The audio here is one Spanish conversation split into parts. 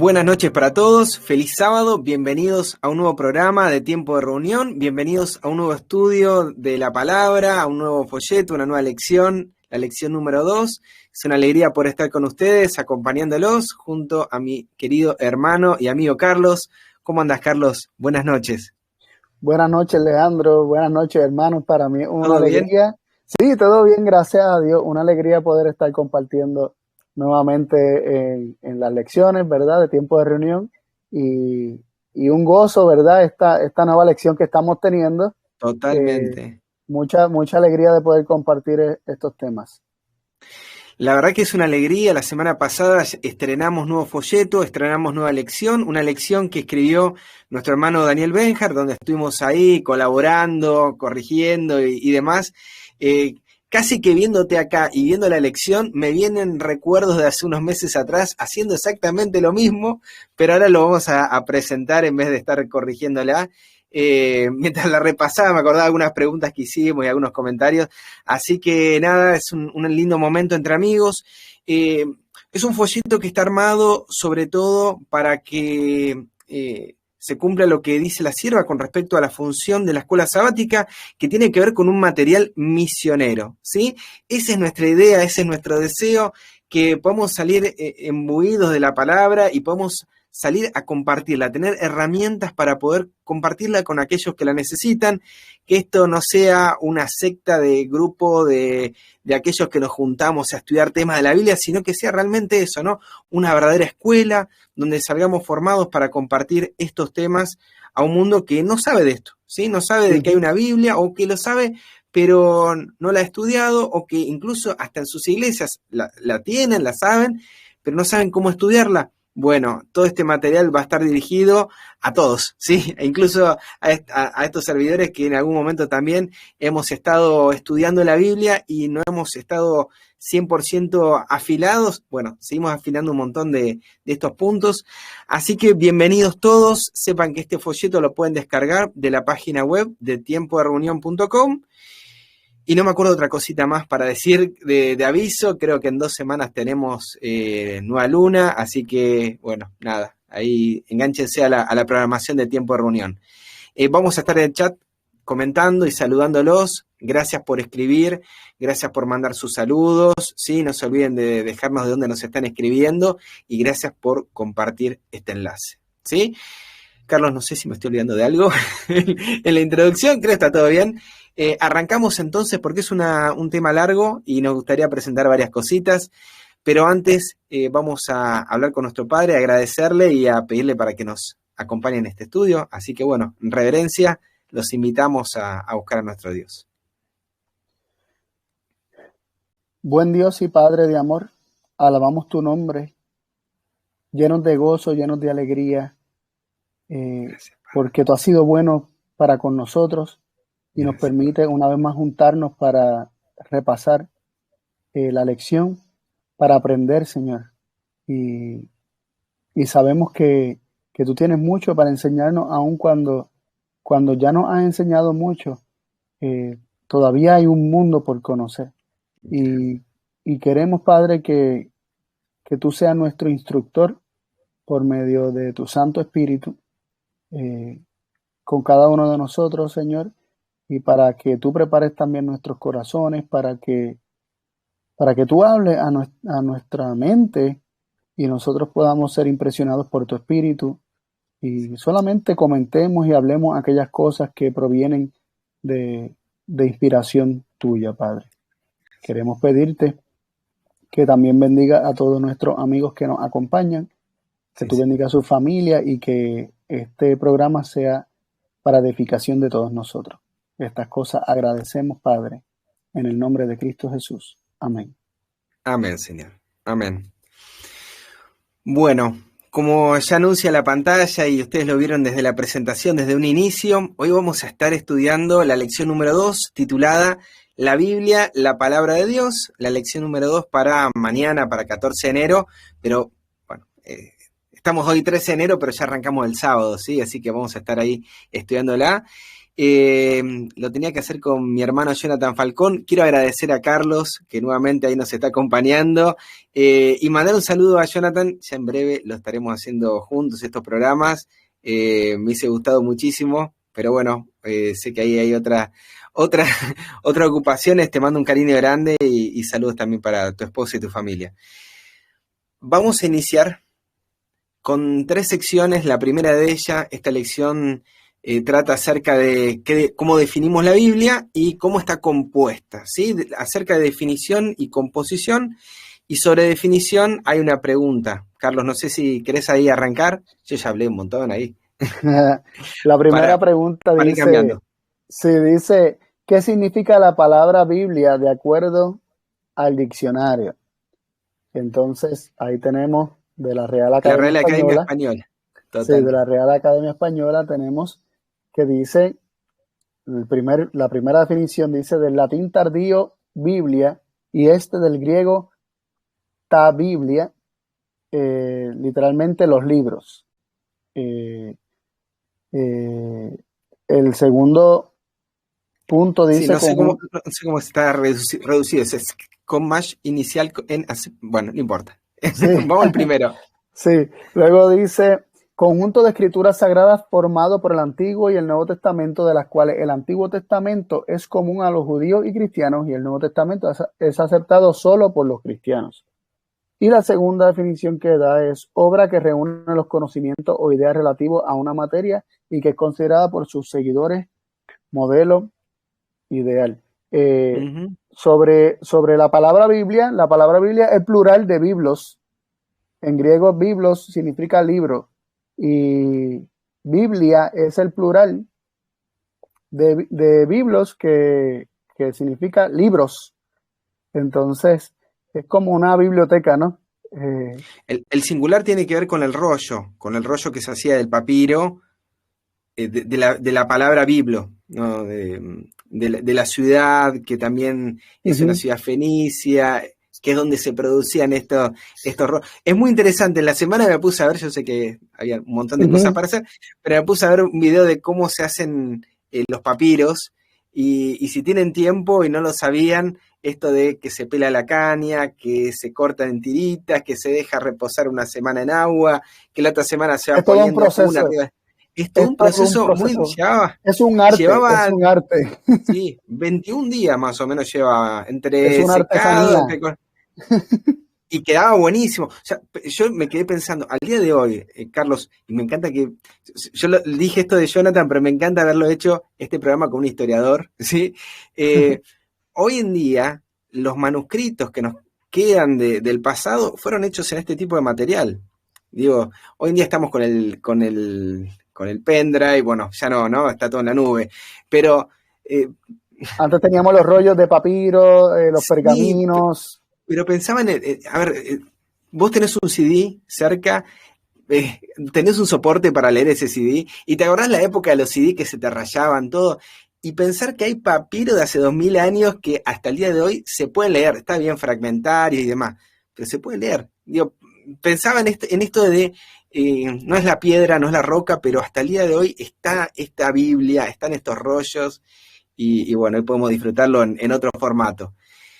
Buenas noches para todos, feliz sábado, bienvenidos a un nuevo programa de Tiempo de Reunión, bienvenidos a un nuevo estudio de la palabra, a un nuevo folleto, una nueva lección, la lección número 2. Es una alegría poder estar con ustedes, acompañándolos junto a mi querido hermano y amigo Carlos. ¿Cómo andas, Carlos? Buenas noches. Buenas noches, Leandro, buenas noches, hermanos, para mí una ¿Todo alegría. Sí, todo bien, gracias a Dios, una alegría poder estar compartiendo nuevamente en las lecciones, ¿verdad?, de Tiempo de Reunión y un gozo, ¿verdad?, esta nueva lección que estamos teniendo. Totalmente. Mucha alegría de poder compartir estos temas. La verdad que es una alegría. La semana pasada estrenamos nuevo folleto, estrenamos nueva lección, una lección que escribió nuestro hermano Daniel Benjar, donde estuvimos ahí colaborando, corrigiendo y demás. Casi que viéndote acá y viendo la lección, me vienen recuerdos de hace unos meses atrás haciendo exactamente lo mismo, pero ahora lo vamos a presentar en vez de estar corrigiéndola. Mientras la repasaba me acordaba de algunas preguntas que hicimos y algunos comentarios, así que nada, es un lindo momento entre amigos. Es un folleto que está armado sobre todo para que se cumpla lo que dice la sierva con respecto a la función de la escuela sabática, que tiene que ver con un material misionero, ¿sí? Esa es nuestra idea, ese es nuestro deseo, que podamos salir imbuidos de la palabra y podamos salir a compartirla, tener herramientas para poder compartirla con aquellos que la necesitan, que esto no sea una secta de grupo de aquellos que nos juntamos a estudiar temas de la Biblia, sino que sea realmente eso, ¿no? Una verdadera escuela donde salgamos formados para compartir estos temas a un mundo que no sabe de esto, ¿sí? No sabe de que hay una Biblia, o que lo sabe, pero no la ha estudiado, o que incluso hasta en sus iglesias la tienen, la saben, pero no saben cómo estudiarla. Bueno, todo este material va a estar dirigido a todos, ¿sí? E incluso a estos servidores que en algún momento también hemos estado estudiando la Biblia y no hemos estado 100% afilados. Bueno, seguimos afilando un montón de estos puntos. Así que bienvenidos todos. Sepan que este folleto lo pueden descargar de la página web de tiempodereunión.com. Y no me acuerdo otra cosita más para decir de aviso. Creo que en 2 semanas tenemos nueva luna, así que, bueno, nada, ahí enganchense a la programación de Tiempo de Reunión. Vamos a estar en el chat comentando y saludándolos. Gracias por escribir, gracias por mandar sus saludos, ¿sí? No se olviden de dejarnos de dónde nos están escribiendo y gracias por compartir este enlace, ¿sí? Carlos, no sé si me estoy olvidando de algo en la introducción, creo que está todo bien. Arrancamos entonces porque es un tema largo y nos gustaría presentar varias cositas, pero antes vamos a hablar con nuestro padre, a agradecerle y a pedirle para que nos acompañe en este estudio. Así que bueno, en reverencia los invitamos a buscar a nuestro Dios. Buen Dios y Padre de amor, alabamos tu nombre, llenos de gozo, llenos de alegría, porque tú has sido bueno para con nosotros y nos permite una vez más juntarnos para repasar la lección, para aprender, Señor. Y sabemos que tú tienes mucho para enseñarnos, aun cuando ya nos has enseñado mucho, todavía hay un mundo por conocer. Y queremos, Padre, que tú seas nuestro instructor por medio de tu Santo Espíritu, con cada uno de nosotros, Señor, y para que tú prepares también nuestros corazones, para que tú hables a nuestra mente y nosotros podamos ser impresionados por tu Espíritu y solamente comentemos y hablemos aquellas cosas que provienen de inspiración tuya, Padre. Queremos pedirte que también bendiga a todos nuestros amigos que nos acompañan, que tú bendiga a su familia y que este programa sea para edificación de todos nosotros. Estas cosas agradecemos, Padre, en el nombre de Cristo Jesús. Amén. Amén, Señor. Amén. Bueno, como ya anuncia la pantalla y ustedes lo vieron desde la presentación, desde un inicio, hoy vamos a estar estudiando la lección número 2, titulada La Biblia, la Palabra de Dios. La lección número 2 para mañana, para 14 de enero, pero bueno, estamos hoy 13 de enero, pero ya arrancamos el sábado, ¿sí? Así que vamos a estar ahí estudiándola. Lo tenía que hacer con mi hermano Jonathan Falcón. Quiero agradecer a Carlos, que nuevamente ahí nos está acompañando, y mandar un saludo a Jonathan. Ya en breve lo estaremos haciendo juntos estos programas. Me hubiese gustado muchísimo, pero bueno, sé que ahí hay otra ocupación. Te mando un cariño grande y saludos también para tu esposa y tu familia. Vamos a iniciar con 3 secciones. La primera de ellas, esta lección trata acerca de cómo definimos la Biblia y cómo está compuesta, ¿sí? Acerca de definición y composición. Y sobre definición hay una pregunta. Carlos, no sé si querés ahí arrancar. Yo ya hablé un montón ahí. La primera pregunta para ir cambiando. dice, ¿qué significa la palabra Biblia de acuerdo al diccionario? Entonces, ahí tenemos de la Real Academia Española. Total. Sí, de la Real Academia Española tenemos que dice, la primera definición dice del latín tardío Biblia y del griego ta Biblia, literalmente los libros. El segundo punto dice... Sí, no sé cómo está reducido. Es con más inicial en... Bueno, no importa. Sí. Vamos al primero. Sí, luego dice... Conjunto de escrituras sagradas formado por el Antiguo y el Nuevo Testamento, de las cuales el Antiguo Testamento es común a los judíos y cristianos y el Nuevo Testamento es aceptado solo por los cristianos. Y la segunda definición que da es obra que reúne los conocimientos o ideas relativos a una materia y que es considerada por sus seguidores modelo ideal. Sobre la palabra Biblia es plural de biblos. En griego, biblos significa libro. Y Biblia es el plural de biblos que significa libros. Entonces, es como una biblioteca, ¿no? El singular tiene que ver con el rollo que se hacía del papiro, de la palabra biblo, ¿no? De la ciudad, que también es una ciudad fenicia, que es donde se producían estos rollos. Es muy interesante. En la semana me puse a ver, yo sé que había un montón de cosas para hacer, pero me puse a ver un video de cómo se hacen los papiros, y si tienen tiempo y no lo sabían, esto de que se pela la caña, que se corta en tiritas, que se deja reposar una semana en agua, que la otra semana se va poniendo una arriba. Es todo un proceso muy... Es un arte. Sí, 21 días más o menos lleva entre es una secado, y quedaba buenísimo. O sea, yo me quedé pensando, al día de hoy, Carlos, y me encanta que... Yo dije esto de Jonathan, pero me encanta haberlo hecho este programa con un historiador, ¿sí? Hoy en día, los manuscritos que nos quedan del pasado fueron hechos en este tipo de material. Digo, hoy en día estamos con el pendrive, bueno, ya no, está todo en la nube, pero... antes teníamos los rollos de papiro, los pergaminos... Pero pensaba a ver, vos tenés un CD cerca, tenés un soporte para leer ese CD, y te acordás la época de los CD que se te rayaban todo, y pensar que hay papiro de hace 2000 años que hasta el día de hoy se puede leer, está bien fragmentario y demás, pero se puede leer. Digo, pensaba en esto de, no es la piedra, no es la roca, pero hasta el día de hoy está esta Biblia, están estos rollos, y bueno, hoy podemos disfrutarlo en otro formato.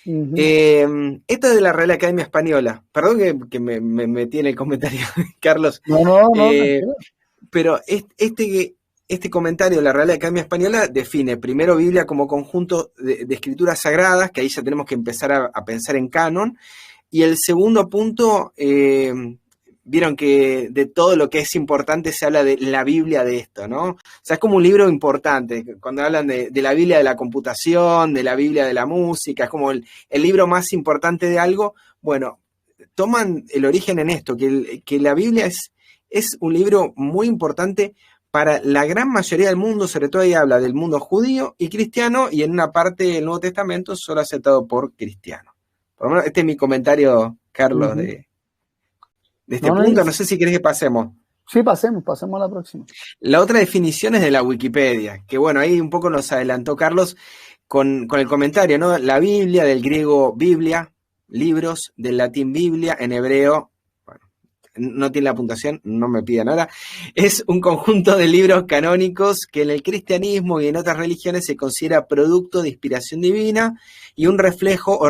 Esto es de la Real Academia Española. Perdón que me metí en el comentario, Carlos. No. Pero este comentario de la Real Academia Española define primero Biblia como conjunto de escrituras sagradas, que ahí ya tenemos que empezar a pensar en canon. Y el segundo punto, vieron que de todo lo que es importante se habla de la Biblia de esto, ¿no? O sea, es como un libro importante. Cuando hablan de la Biblia de la computación, de la Biblia de la música, es como el libro más importante de algo. Bueno, toman el origen en esto, que la Biblia es un libro muy importante para la gran mayoría del mundo, sobre todo ahí habla del mundo judío y cristiano, y en una parte del Nuevo Testamento solo aceptado por cristianos. Por lo menos este es mi comentario, Carlos, de este punto. No sé si querés que pasemos. Sí, pasemos a la próxima. La otra definición es de la Wikipedia, que bueno, ahí un poco nos adelantó Carlos con el comentario, ¿no? La Biblia, del griego Biblia, libros, del latín Biblia, en hebreo, bueno, no tiene la puntuación, no me pidan ahora, es un conjunto de libros canónicos que en el cristianismo y en otras religiones se considera producto de inspiración divina y un reflejo o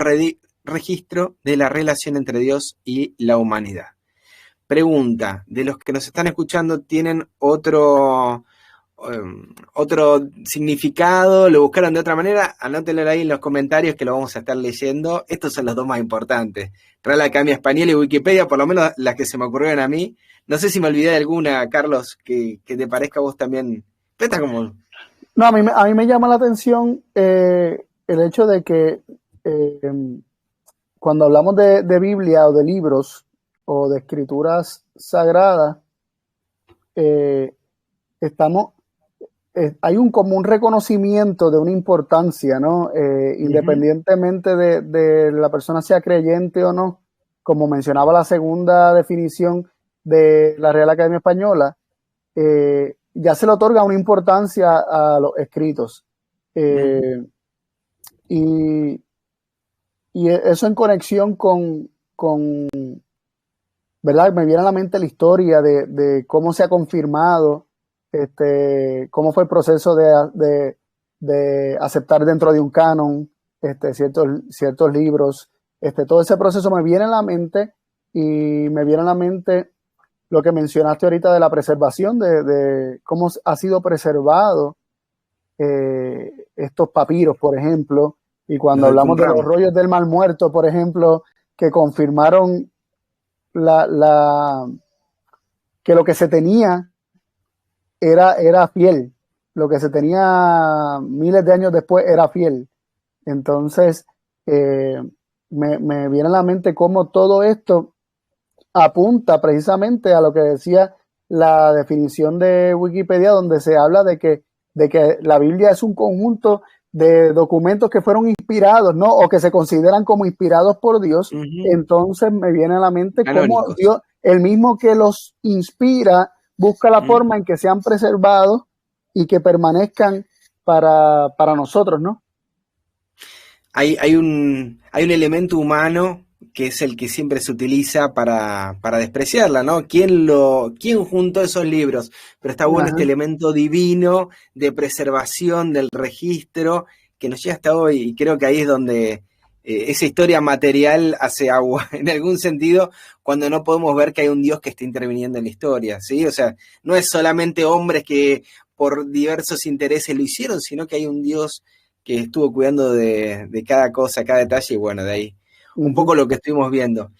registro de la relación entre Dios y la humanidad. Pregunta, de los que nos están escuchando, ¿tienen otro significado? ¿Lo buscaron de otra manera? Anótenlo ahí en los comentarios que lo vamos a estar leyendo. Estos son los dos más importantes: Real Academia Española y Wikipedia, por lo menos las que se me ocurrieron a mí. No sé si me olvidé de alguna, Carlos, que te parezca a vos también. Está como... No, a mí me llama la atención el hecho de que cuando hablamos de Biblia o de libros o de escrituras sagradas, hay como un reconocimiento de una importancia, ¿no? Independientemente de la persona sea creyente o no, como mencionaba la segunda definición de la Real Academia Española, ya se le otorga una importancia a los escritos. Y eso en conexión con, ¿verdad? Me viene a la mente la historia de cómo se ha confirmado, cómo fue el proceso de aceptar dentro de un canon ciertos libros. Todo ese proceso me viene a la mente, y me viene a la mente lo que mencionaste ahorita de la preservación, de cómo ha sido preservado estos papiros, por ejemplo, y cuando hablamos de los rollos del Mar Muerto, por ejemplo, que confirmaron que lo que se tenía era fiel, lo que se tenía miles de años después era fiel. Entonces, me viene a la mente cómo todo esto apunta precisamente a lo que decía la definición de Wikipedia, donde se habla de que la Biblia es un conjunto de documentos que fueron inspirados, ¿no? O que se consideran como inspirados por Dios. Entonces me viene a la mente cómo Dios, el mismo que los inspira, busca la forma en que sean preservados y que permanezcan para nosotros, ¿no? Hay un elemento humano que es el que siempre se utiliza para despreciarla, ¿no? ¿Quién juntó esos libros? Pero está bueno este elemento divino de preservación del registro que nos llega hasta hoy, y creo que ahí es donde esa historia material hace agua, en algún sentido, cuando no podemos ver que hay un Dios que está interviniendo en la historia, ¿sí? O sea, no es solamente hombres que por diversos intereses lo hicieron, sino que hay un Dios que estuvo cuidando de cada cosa, cada detalle, y bueno, de ahí un poco lo que estuvimos viendo.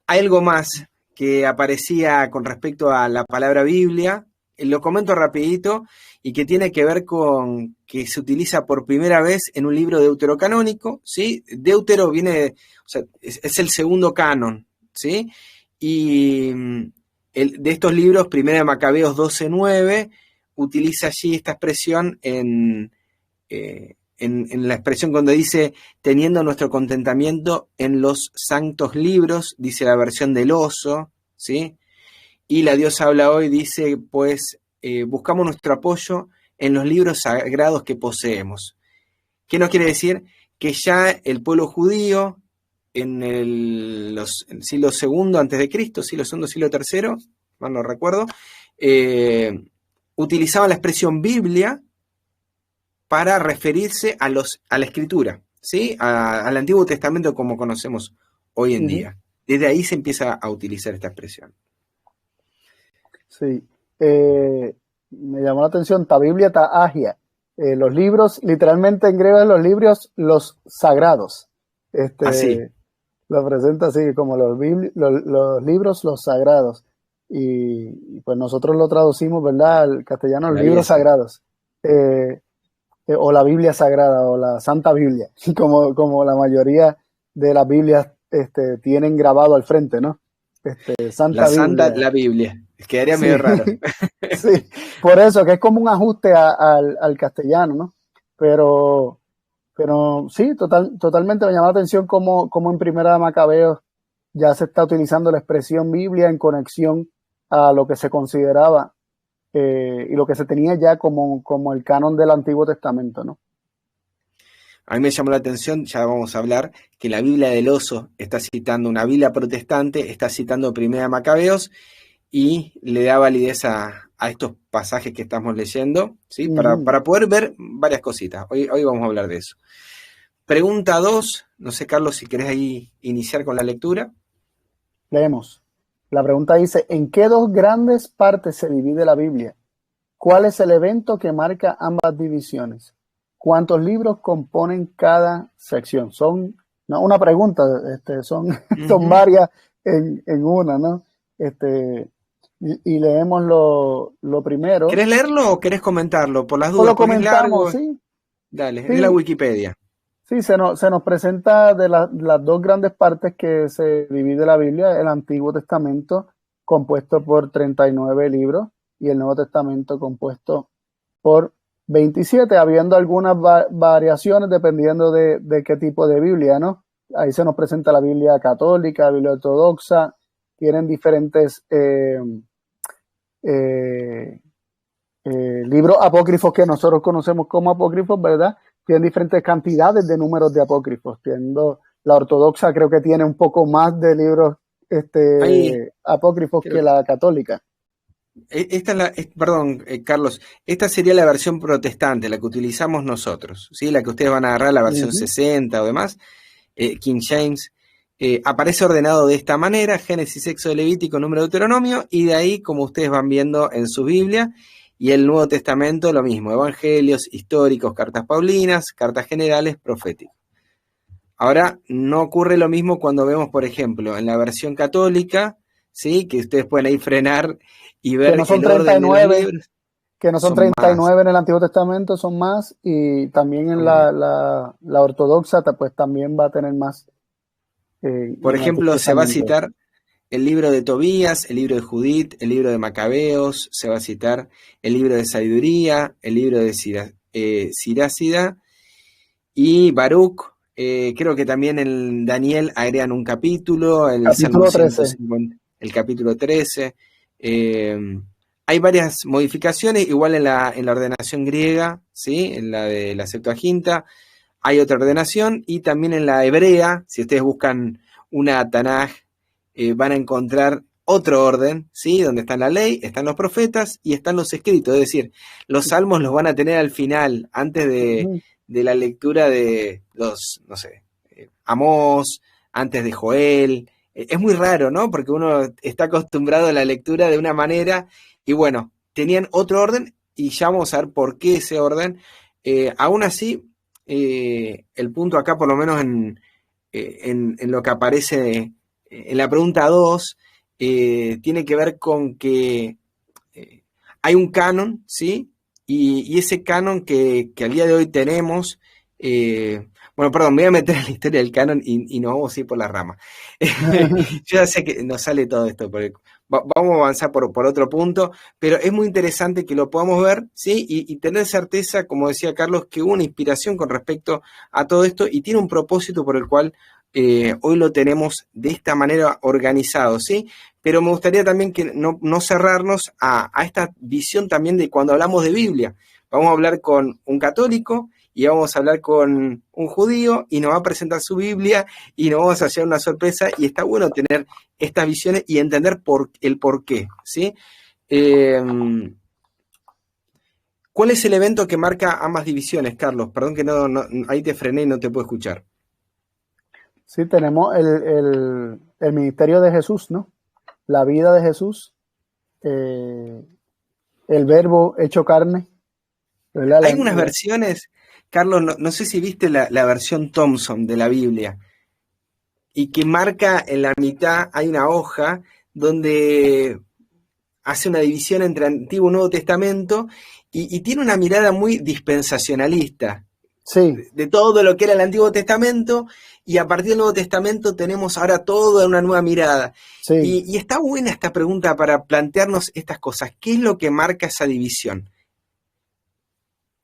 Hay algo más que aparecía con respecto a la palabra Biblia, lo comento rapidito, y que tiene que ver con que se utiliza por primera vez en un libro deuterocanónico, ¿sí? Deutero viene, o sea, es el segundo canon, ¿sí? Y de estos libros, Primera de Macabeos 12:9, utiliza allí esta expresión en la expresión cuando dice teniendo nuestro contentamiento en los santos libros, dice la versión del Oso, ¿sí? Y la Diosa habla hoy, dice, pues buscamos nuestro apoyo en los libros sagrados que poseemos. ¿Qué nos quiere decir? Que ya el pueblo judío en el siglo II antes de Cristo, siglo II, siglo III, mal no recuerdo, utilizaban la expresión Biblia para referirse a la escritura, ¿sí? Al Antiguo Testamento como conocemos hoy en día. Desde ahí se empieza a utilizar esta expresión. Sí. Me llamó la atención, ta Biblia, ta agia. Los libros, literalmente en griego, los libros, los sagrados. Así. Lo presenta así, como los libros, los sagrados. Y pues nosotros lo traducimos, ¿verdad?, al castellano, los libros sagrados. O la Biblia Sagrada, o la Santa Biblia, como la mayoría de las Biblias tienen grabado al frente, ¿no? Santa Biblia. La Biblia. Quedaría medio raro. Sí, por eso, que es como un ajuste al castellano, ¿no? Pero sí, totalmente me llama la atención cómo en Primera de Macabeos ya se está utilizando la expresión Biblia en conexión a lo que se consideraba y lo que se tenía ya como el canon del Antiguo Testamento, ¿no? A mí me llamó la atención, ya vamos a hablar, que la Biblia del Oso está citando una Biblia protestante, está citando Primera Macabeos y le da validez a estos pasajes que estamos leyendo, ¿sí? Para poder ver varias cositas. Hoy vamos a hablar de eso. Pregunta 2, no sé, Carlos, si querés ahí iniciar con la lectura. Leemos. La pregunta dice, ¿en qué dos grandes partes se divide la Biblia? ¿Cuál es el evento que marca ambas divisiones? ¿Cuántos libros componen cada sección? Son, no, una pregunta, son varias en una, ¿no? Y leemos lo primero. ¿Querés leerlo o querés comentarlo? Por las O dudas, lo porque es largo. comentamos, sí. Dale, Sí. es la Wikipedia. Sí, se nos presenta de las dos grandes partes que se divide la Biblia, el Antiguo Testamento compuesto por 39 libros y el Nuevo Testamento compuesto por 27, habiendo algunas variaciones dependiendo de qué tipo de Biblia, ¿no? Ahí se nos presenta la Biblia católica, la Biblia ortodoxa, tienen diferentes libros apócrifos que nosotros conocemos como apócrifos, ¿verdad? Tienen diferentes cantidades de números de apócrifos. La ortodoxa creo que tiene un poco más de libros apócrifos que la católica. Perdón, Carlos, esta sería la versión protestante, la que utilizamos nosotros, ¿sí? La que ustedes van a agarrar, la versión 60 o demás, King James, aparece ordenado de esta manera, Génesis, Éxodo, Levítico, Número, Deuteronomio, y de ahí, como ustedes van viendo en su Biblia, y el Nuevo Testamento lo mismo, evangelios, históricos, cartas paulinas, cartas generales, proféticas. Ahora, no ocurre lo mismo cuando vemos, por ejemplo, en la versión católica, ¿sí? Que ustedes pueden ahí frenar y ver que no son el orden de los libros. Que no son 39 más en el Antiguo Testamento, son más, y también en la ortodoxa, pues también va a tener más. Por ejemplo, se va a citar el libro de Tobías, el libro de Judith, el libro de Macabeos, se va a citar el libro de Sabiduría, el libro de Sirácida y Baruch. Creo que también en Daniel agregan un capítulo, el capítulo 13. El capítulo 13. Hay varias modificaciones, igual en la ordenación griega, ¿sí? En la de la Septuaginta, hay otra ordenación, y también en la hebrea, si ustedes buscan una Tanaj, van a encontrar otro orden, ¿sí? Donde está la ley, están los profetas y están los escritos, es decir, los salmos los van a tener al final, antes de la lectura de los, no sé, Amós, antes de Joel. Es muy raro, ¿no? Porque uno está acostumbrado a la lectura de una manera, y bueno, tenían otro orden, y ya vamos a ver por qué ese orden. Aún así, el punto acá, por lo menos en lo que aparece en la pregunta 2, tiene que ver con que hay un canon, ¿sí? Y ese canon que al día de hoy tenemos, bueno, perdón, me voy a meter en la historia del canon y nos vamos a ir por la rama. Yo ya sé que nos sale todo esto, vamos a avanzar por otro punto, pero es muy interesante que lo podamos ver, ¿sí? Y tener certeza, como decía Carlos, que hubo una inspiración con respecto a todo esto y tiene un propósito por el cual hoy lo tenemos de esta manera organizado, ¿sí? Pero me gustaría también que no cerrarnos a esta visión también de cuando hablamos de Biblia. Vamos a hablar con un católico y vamos a hablar con un judío y nos va a presentar su Biblia y nos vamos a hacer una sorpresa, y está bueno tener estas visiones y entender el por qué, ¿sí? ¿Cuál es el evento que marca ambas divisiones, Carlos? Perdón que ahí te frené y no te puedo escuchar. Sí, tenemos el ministerio de Jesús, ¿no? La vida de Jesús, el verbo hecho carne. ¿Verdad? Hay unas versiones, Carlos, no sé si viste la versión Thompson de la Biblia, y que marca en la mitad, hay una hoja donde hace una división entre Antiguo y Nuevo Testamento, y tiene una mirada muy dispensacionalista. Sí. De todo lo que era el Antiguo Testamento, y a partir del Nuevo Testamento tenemos ahora toda una nueva mirada. Sí. Y está buena esta pregunta para plantearnos estas cosas. ¿Qué es lo que marca esa división?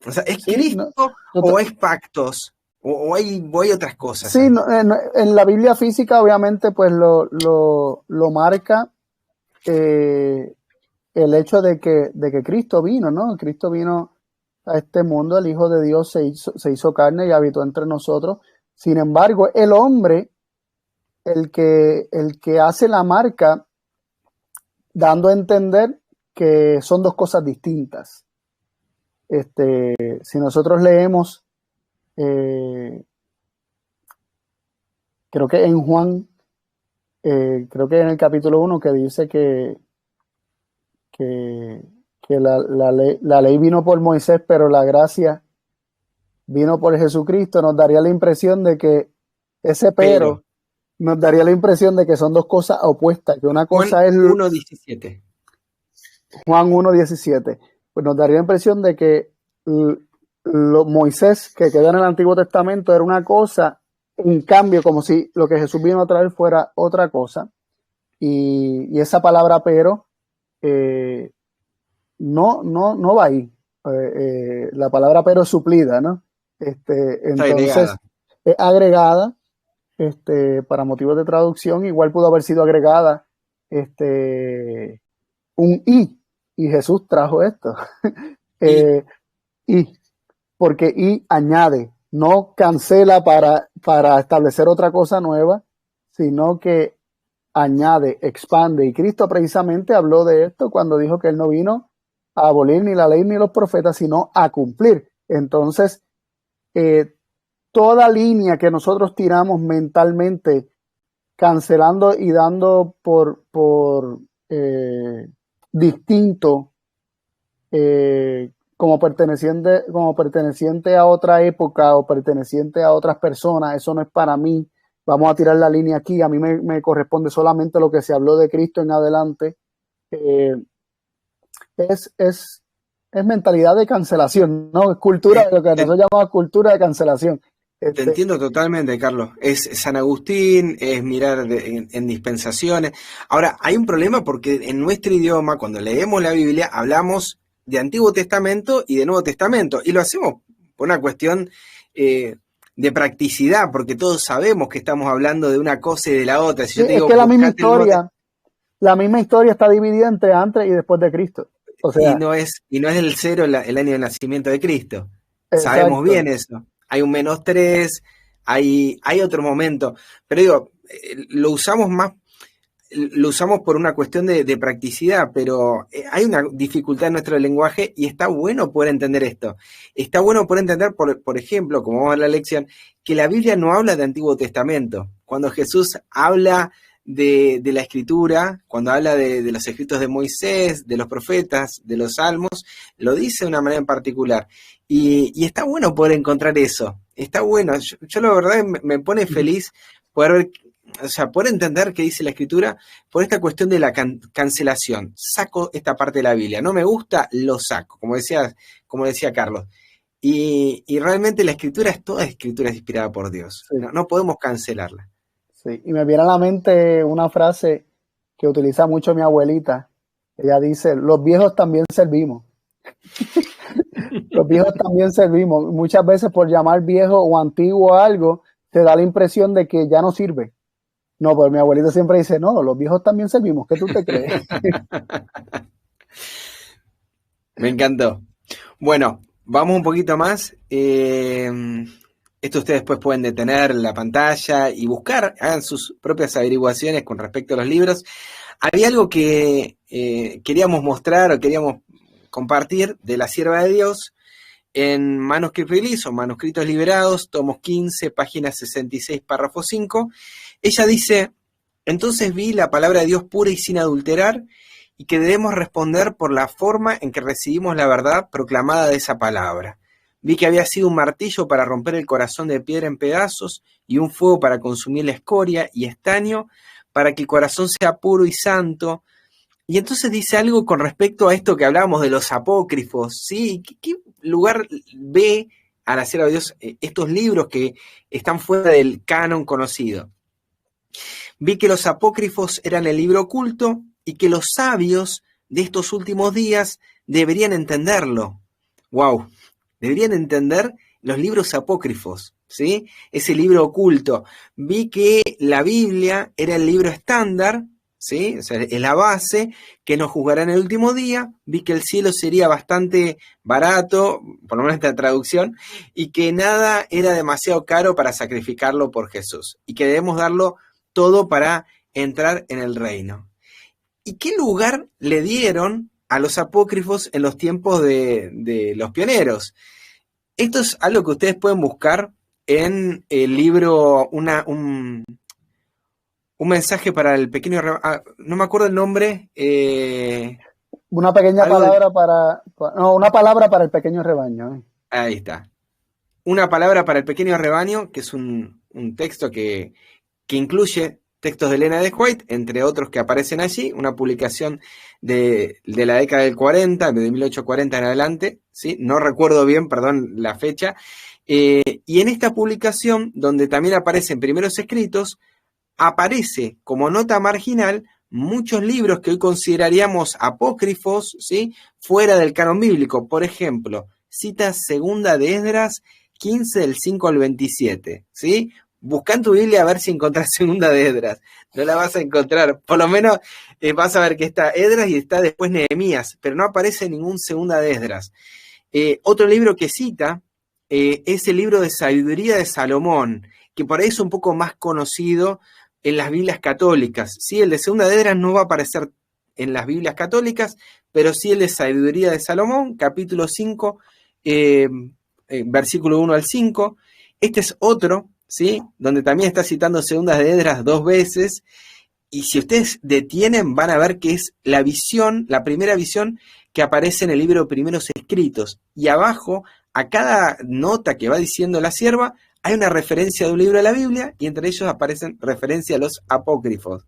O sea, ¿es Cristo o es pactos? ¿O hay otras cosas? Sí, en la Biblia física obviamente pues lo marca el hecho de que Cristo vino, ¿no? Cristo vino a este mundo, el Hijo de Dios se hizo carne y habitó entre nosotros. Sin embargo, el hombre, el que hace la marca, dando a entender que son dos cosas distintas. Si nosotros leemos, creo que en Juan, creo que en el capítulo 1, que dice que la ley vino por Moisés, pero la gracia vino por Jesucristo, nos daría la impresión de que ese pero nos daría la impresión de que son dos cosas opuestas, que una cosa Juan es 1:17. Juan 1:17, pues nos daría la impresión de que Moisés, que queda en el Antiguo Testamento, era una cosa, en cambio, como si lo que Jesús vino a traer fuera otra cosa, y esa palabra pero no va ahí. La palabra pero es suplida, ¿no? Entonces es agregada para motivos de traducción. Igual pudo haber sido agregada un y Jesús trajo esto. Porque y añade, no cancela para establecer otra cosa nueva, sino que añade, expande. Y Cristo precisamente habló de esto cuando dijo que Él no vino a abolir ni la ley ni los profetas, sino a cumplir. Entonces, toda línea que nosotros tiramos mentalmente, cancelando y dando por distinto, como perteneciente a otra época o perteneciente a otras personas, eso no es para mí. Vamos a tirar la línea aquí, a mí me corresponde solamente lo que se habló de Cristo en adelante. Es mentalidad de cancelación, ¿no? Es cultura, lo que nosotros llamamos cultura de cancelación. Te entiendo totalmente, Carlos. Es San Agustín, es mirar en dispensaciones. Ahora, hay un problema porque en nuestro idioma, cuando leemos la Biblia, hablamos de Antiguo Testamento y de Nuevo Testamento, y lo hacemos por una cuestión de practicidad, porque todos sabemos que estamos hablando de una cosa y de la otra. Si yo te digo, es que la misma historia está dividida entre antes y después de Cristo. O sea, y no es el 0 el año de nacimiento de Cristo. Exacto. Sabemos bien eso. Hay un -3, hay otro momento. Pero digo, lo usamos por una cuestión de practicidad, pero hay una dificultad en nuestro lenguaje y está bueno poder entender esto. Está bueno poder entender, por ejemplo, como vamos a ver la lección, que la Biblia no habla de Antiguo Testamento. Cuando Jesús habla de la Escritura, cuando habla de los escritos de Moisés, de los profetas, de los salmos, lo dice de una manera en particular. Y está bueno poder encontrar eso. Está bueno. Yo la verdad me pone feliz poder ver, o sea, poder entender qué dice la Escritura por esta cuestión de la cancelación. Saco esta parte de la Biblia. No me gusta, lo saco, como decía Carlos. Y realmente la Escritura es toda Escritura inspirada por Dios. Sí. No podemos cancelarla. Sí, y me viene a la mente una frase que utiliza mucho mi abuelita. Ella dice, los viejos también servimos. Los viejos también servimos. Muchas veces por llamar viejo o antiguo algo, te da la impresión de que ya no sirve. No, pues mi abuelita siempre dice, no, los viejos también servimos. ¿Qué tú te crees? Me encantó. Bueno, vamos un poquito más. Esto ustedes después pueden detener la pantalla y buscar, hagan sus propias averiguaciones con respecto a los libros. Había algo que queríamos mostrar o queríamos compartir de la Sierva de Dios en Manuscript Release o Manuscritos Liberados, tomos 15, página 66, párrafo 5. Ella dice, entonces vi la palabra de Dios pura y sin adulterar y que debemos responder por la forma en que recibimos la verdad proclamada de esa palabra. Vi que había sido un martillo para romper el corazón de piedra en pedazos y un fuego para consumir la escoria y estaño para que el corazón sea puro y santo. Y entonces dice algo con respecto a esto que hablábamos de los apócrifos, ¿sí? ¿Qué lugar ve a la Sierva de Dios estos libros que están fuera del canon conocido? Vi que los apócrifos eran el libro oculto y que los sabios de estos últimos días deberían entenderlo. ¡Wow! Deberían entender los libros apócrifos, ¿sí? Ese libro oculto. Vi que la Biblia era el libro estándar, ¿sí? O sea, es la base, que nos juzgará en el último día. Vi que el cielo sería bastante barato, por lo menos esta traducción, y que nada era demasiado caro para sacrificarlo por Jesús, y que debemos darlo todo para entrar en el reino. ¿Y qué lugar le dieron a los apócrifos en los tiempos de los pioneros? Esto es algo que ustedes pueden buscar en el libro, un mensaje para el pequeño, no me acuerdo el nombre, Una pequeña palabra una palabra para el pequeño rebaño. Ahí está. Una palabra para el pequeño rebaño, que es un texto que incluye textos de Elena de White, entre otros que aparecen allí, una publicación de la década del 40, de 1840 en adelante, ¿sí? No recuerdo bien, perdón, la fecha. Y en esta publicación, donde también aparecen primeros escritos, aparece como nota marginal muchos libros que hoy consideraríamos apócrifos, ¿sí? Fuera del canon bíblico. Por ejemplo, cita segunda de Esdras 15 del 5 al 27, ¿sí? Busca en tu Biblia a ver si encontrás segunda de Esdras. No la vas a encontrar. Por lo menos vas a ver que está Esdras y está después Nehemías, pero no aparece ningún segunda de Esdras. Otro libro que cita es el libro de Sabiduría de Salomón, que por ahí es un poco más conocido en las Biblias católicas, ¿sí? El de segunda de Esdras no va a aparecer en las Biblias católicas, pero sí el de Sabiduría de Salomón, capítulo 5, versículo 1 al 5. Este es otro, ¿sí? Donde también está citando segundas de Esdras 2 veces, y si ustedes detienen van a ver que es la visión, la primera visión que aparece en el libro Primeros Escritos, y abajo, a cada nota que va diciendo la sierva, hay una referencia de un libro de la Biblia, y entre ellos aparecen referencias a los apócrifos.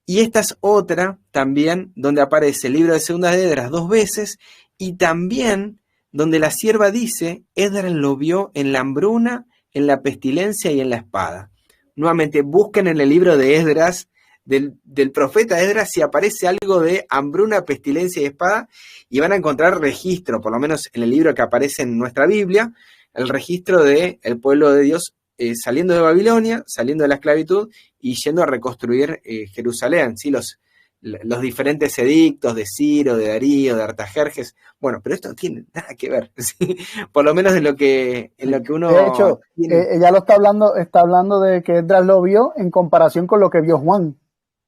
Y esta es otra también donde aparece el libro de Segundas de Esdras 2 veces, y también donde la sierva dice, Esdras lo vio en la hambruna, en la pestilencia y en la espada. Nuevamente, busquen en el libro de Esdras, del profeta Esdras, si aparece algo de hambruna, pestilencia y espada, y van a encontrar registro, por lo menos en el libro que aparece en nuestra Biblia, el registro del pueblo de Dios saliendo de Babilonia, saliendo de la esclavitud y yendo a reconstruir Jerusalén, ¿sí? Los diferentes edictos de Ciro, de Darío, de Artajerjes. Bueno, pero esto no tiene nada que ver, ¿sí? Por lo menos en lo que uno... De hecho, ella está hablando de que Esdras lo vio en comparación con lo que vio Juan.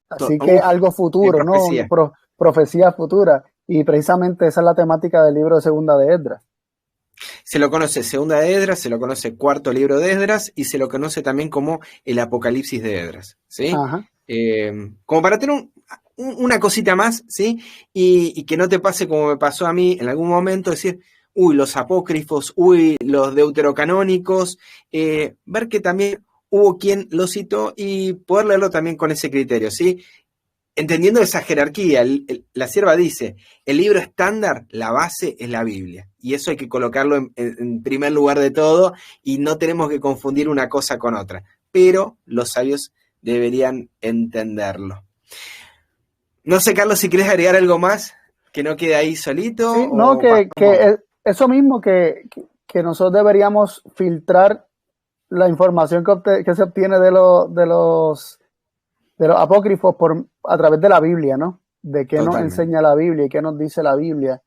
Así que algo futuro, ¿no? Profecía futura. Y precisamente esa es la temática del libro de Segunda de Esdras. Se lo conoce Segunda de Esdras, se lo conoce Cuarto Libro de Esdras y se lo conoce también como el Apocalipsis de Esdras, ¿sí? Como para tener una cosita más, ¿sí? Y que no te pase como me pasó a mí en algún momento, decir, uy, los apócrifos, uy, los deuterocanónicos, ver que también hubo quien lo citó y poder leerlo también con ese criterio, ¿sí? Entendiendo esa jerarquía, la sierva dice, el libro estándar, la base es la Biblia, y eso hay que colocarlo en primer lugar de todo, y no tenemos que confundir una cosa con otra, pero los sabios deberían entenderlo. No sé, Carlos, si querés agregar algo más, que no quede ahí solito. Sí, no, que eso mismo, que nosotros deberíamos filtrar la información que se obtiene de los apócrifos a través de la Biblia, ¿no? De qué nos enseña la Biblia y qué nos dice la Biblia.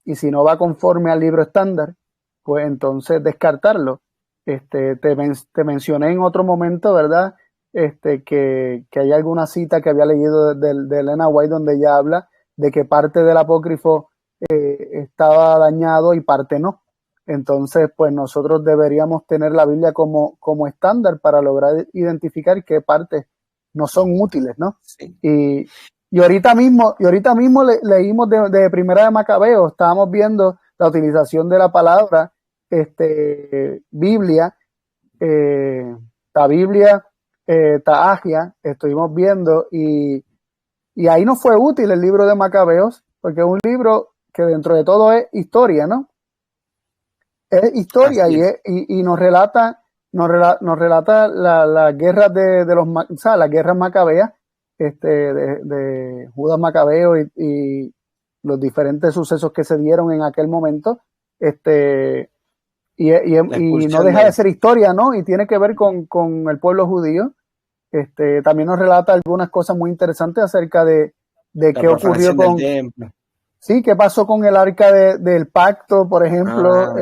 Y si no va conforme al libro estándar, pues entonces descartarlo. Te mencioné en otro momento, ¿verdad? Que hay alguna cita que había leído de Elena White donde ella habla de que parte del apócrifo estaba dañado y parte no. Entonces, pues nosotros deberíamos tener la Biblia como estándar para lograr identificar qué partes no son útiles, ¿no? Sí. Y ahorita mismo leímos de Primera de Macabeo, estábamos viendo la utilización de la palabra Biblia, la Biblia, Taagia, estuvimos viendo y ahí no fue útil el libro de Macabeos, porque es un libro que dentro de todo es historia, ¿no? Es historia y nos relata las guerras las guerras macabeas, de Judas Macabeo y los diferentes sucesos que se dieron en aquel momento, y no deja de ser historia, ¿no? Y tiene que ver con el pueblo judío, También nos relata algunas cosas muy interesantes acerca de qué ocurrió con... Sí, qué pasó con el arca del pacto, por ejemplo,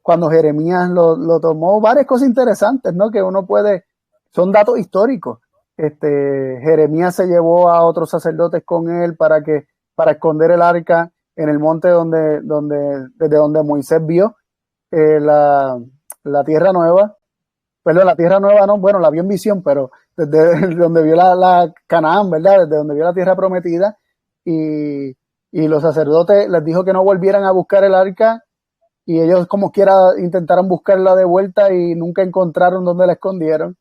cuando Jeremías lo tomó, varias cosas interesantes, ¿no? Que uno puede, son datos históricos. Jeremías se llevó a otros sacerdotes con él para esconder el arca en el monte desde donde Moisés vio la tierra nueva. Perdón, la tierra nueva no, bueno, la vio en visión, pero desde donde vio la Canaán, ¿verdad? Desde donde vio la tierra prometida, y los sacerdotes les dijo que no volvieran a buscar el arca, y ellos como quiera intentaron buscarla de vuelta y nunca encontraron dónde la escondieron,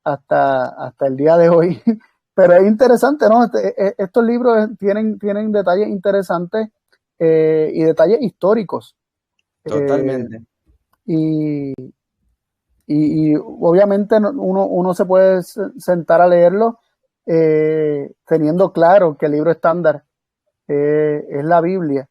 hasta el día de hoy. Pero es interesante, ¿no? Estos libros tienen detalles interesantes y detalles históricos. Totalmente. Y obviamente uno se puede sentar a leerlo teniendo claro que el libro estándar es la Biblia.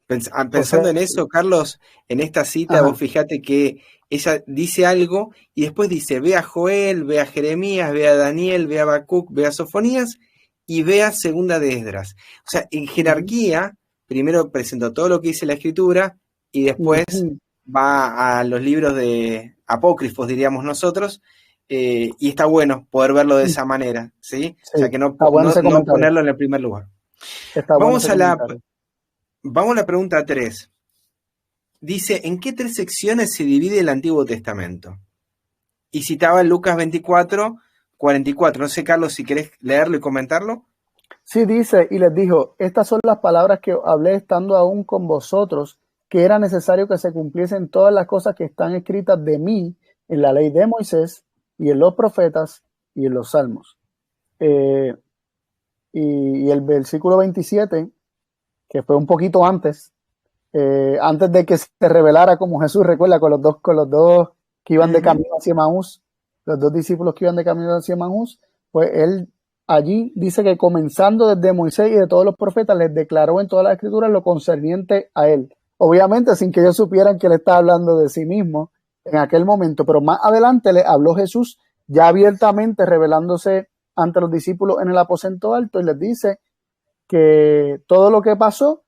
Pensando en eso, Carlos, en esta cita, vos fíjate que ella dice algo y después dice, ve a Joel, ve a Jeremías, ve a Daniel, ve a Habacuc, ve a Sofonías y ve a Segunda de Esdras. O sea, en jerarquía, primero presentó todo lo que dice la Escritura y después va a los libros de apócrifos, diríamos nosotros, y está bueno poder verlo de esa manera, ¿sí? O sea, que no ponerlo en el primer lugar. Vamos a la pregunta 3. Dice, ¿en qué 3 secciones se divide el Antiguo Testamento? Y citaba Lucas 24, 44. No sé, Carlos, si querés leerlo y comentarlo. Sí, dice, y les dijo, estas son las palabras que hablé estando aún con vosotros, que era necesario que se cumpliesen todas las cosas que están escritas de mí en la ley de Moisés y en los profetas y en los salmos. Y el versículo 27, que fue un poquito antes de que se revelara como Jesús, recuerda, con los dos que iban de camino hacia Emaús, los 2 discípulos que iban de camino hacia Emaús, pues él allí dice que comenzando desde Moisés y de todos los profetas, les declaró en todas las escrituras lo concerniente a él. Obviamente sin que ellos supieran que él estaba hablando de sí mismo en aquel momento, pero más adelante le habló Jesús ya abiertamente, revelándose ante los discípulos en el aposento alto, y les dice que todo lo que pasó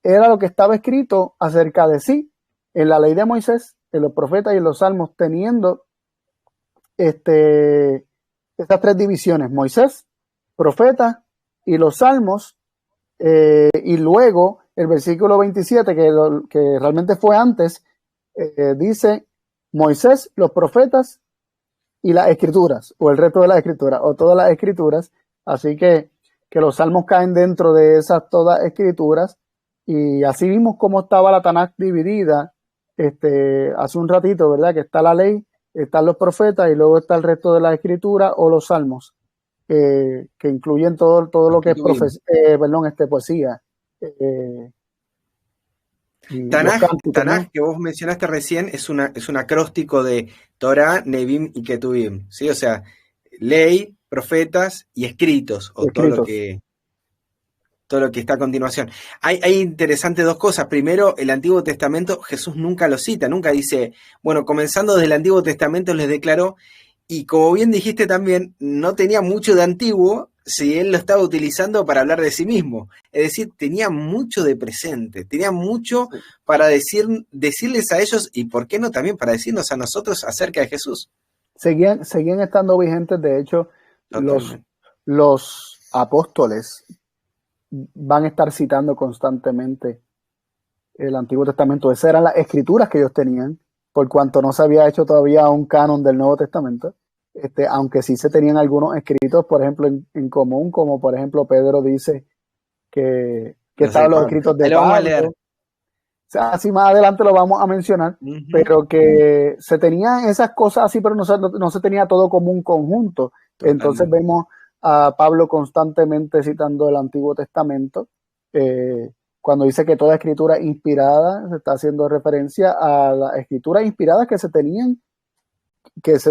era lo que estaba escrito acerca de sí en la ley de Moisés, en los profetas y en los salmos, teniendo estas 3 divisiones: Moisés, profeta y los salmos. Y luego el versículo 27, que realmente fue antes, dice Moisés, los profetas y las escrituras, o el resto de las escrituras, o todas las escrituras. Así que los salmos caen dentro de esas todas escrituras. Y así vimos cómo estaba la Tanaj dividida hace un ratito, ¿verdad? Que está la ley, están los profetas y luego está el resto de la escritura o los salmos, que incluyen todo lo que es poesía. Tanaj, que vos mencionaste recién, es un acróstico de Torah, Nebim y Ketuvim, ¿sí? O sea, ley, profetas y escritos, o todo lo que está a continuación. Hay interesante 2 cosas. Primero, el Antiguo Testamento, Jesús nunca lo cita, nunca dice, bueno, comenzando desde el Antiguo Testamento les declaró, y como bien dijiste también, no tenía mucho de antiguo si él lo estaba utilizando para hablar de sí mismo. Es decir, tenía mucho de presente, tenía mucho para decirles a ellos, y por qué no también para decirnos a nosotros acerca de Jesús. Seguían estando vigentes, de hecho, los apóstoles van a estar citando constantemente el Antiguo Testamento. Esas eran las escrituras que ellos tenían, por cuanto no se había hecho todavía un canon del Nuevo Testamento, aunque sí se tenían algunos escritos, por ejemplo, en común, como por ejemplo Pedro dice que estaban los escritos de Pablo. O sea, así más adelante lo vamos a mencionar, pero que se tenían esas cosas así, pero no se tenía todo como un conjunto. Totalmente. Entonces vemos a Pablo constantemente citando el Antiguo Testamento, cuando dice que toda escritura inspirada, se está haciendo referencia a las escrituras inspiradas que se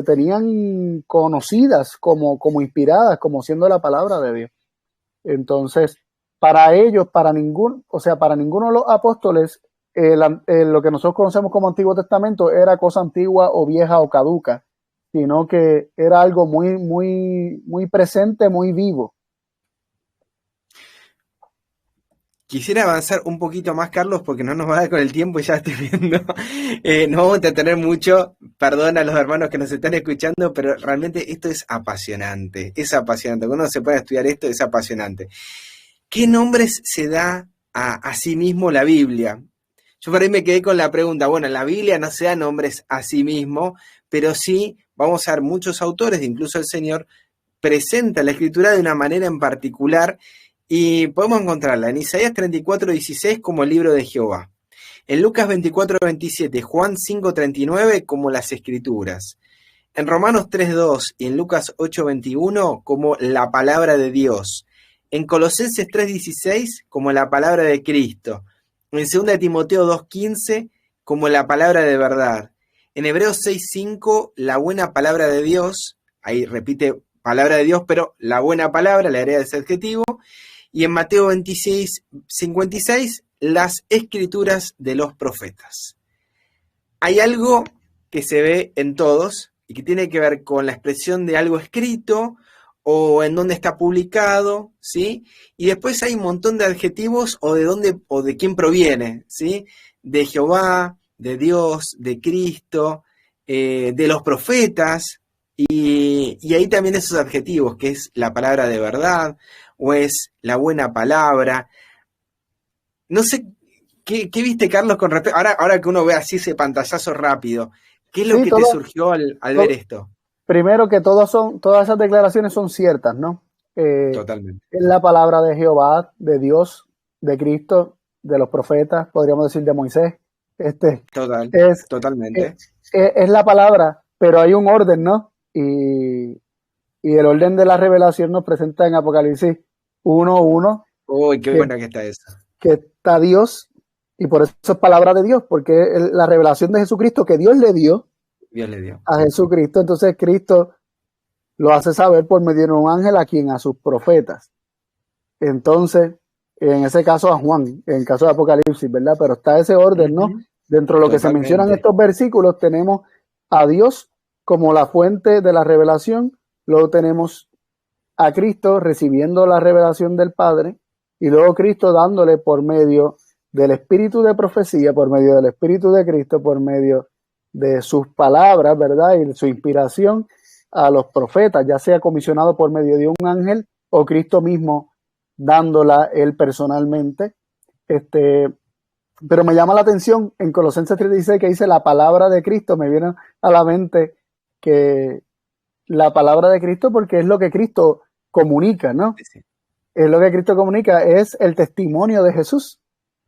tenían conocidas como inspiradas, como siendo la palabra de Dios. Entonces, para ellos, para ninguno de los apóstoles, lo que nosotros conocemos como Antiguo Testamento era cosa antigua o vieja o caduca. sino que era algo muy, muy, muy presente, muy vivo. Quisiera avanzar un poquito más, Carlos, porque no nos va a dar con el tiempo y ya estoy viendo. No vamos a entretener mucho. Perdón a los hermanos que nos están escuchando, pero realmente esto es apasionante. Es apasionante. Cuando uno se puede estudiar esto, es apasionante. ¿Qué nombres se da a sí mismo la Biblia? Yo por ahí me quedé con la pregunta, bueno, en la Biblia no se da nombres a sí mismo, pero sí vamos a ver muchos autores, incluso el Señor, presenta la Escritura de una manera en particular y podemos encontrarla en Isaías 34:16 como el libro de Jehová, en Lucas 24:27, Juan 5:39 como las Escrituras, en Romanos 3:2 y en Lucas 8:21 como la palabra de Dios, en Colosenses 3:16 como la palabra de Cristo, en 2 de Timoteo 2:15 como la palabra de verdad, en Hebreos 6:5 la buena palabra de Dios, ahí repite palabra de Dios, pero la buena palabra, le agrega ese adjetivo, y en Mateo 26:56 las escrituras de los profetas. Hay algo que se ve en todos y que tiene que ver con la expresión de algo escrito o en dónde está publicado, ¿sí? Y después hay un montón de adjetivos o de dónde o de quién proviene, ¿sí? De Jehová, de Dios, de Cristo, de los profetas, y ahí también esos adjetivos, que es la palabra de verdad o es la buena palabra. No sé, ¿qué viste, Carlos, con respecto? Ahora que uno ve así ese pantallazo rápido, ¿qué es lo Sí, que te surgió al ver esto? primero que todas esas declaraciones son ciertas, ¿no? Totalmente. Es la palabra de Jehová, de Dios, de Cristo, de los profetas, podríamos decir de Moisés. Total, Es, totalmente. es la palabra, pero hay un orden, ¿no? Y el orden de la revelación nos presenta en Apocalipsis 1:1 Uy, qué que, buena que está eso. que está Dios, y por eso es palabra de Dios, porque es la revelación de Jesucristo que Dios le dio Dios le dio. a Jesucristo. Entonces Cristo lo hace saber por medio de un ángel a quien a sus profetas. Entonces, en ese caso a Juan, en el caso de Apocalipsis, ¿verdad? Pero está ese orden, ¿no? Dentro de lo que se menciona en estos versículos, tenemos a Dios como la fuente de la revelación, luego tenemos a Cristo recibiendo la revelación del Padre, y luego Cristo dándole por medio del espíritu de profecía, por medio del espíritu de Cristo, por medio de sus palabras, ¿verdad? Y su inspiración a los profetas, ya sea comisionado por medio de un ángel o Cristo mismo dándola él personalmente. Pero me llama la atención en Colosenses 3:16 que dice la palabra de Cristo, me viene a la mente que la palabra de Cristo, porque es lo que Cristo comunica, ¿no? Sí. Es lo que Cristo comunica, es el testimonio de Jesús,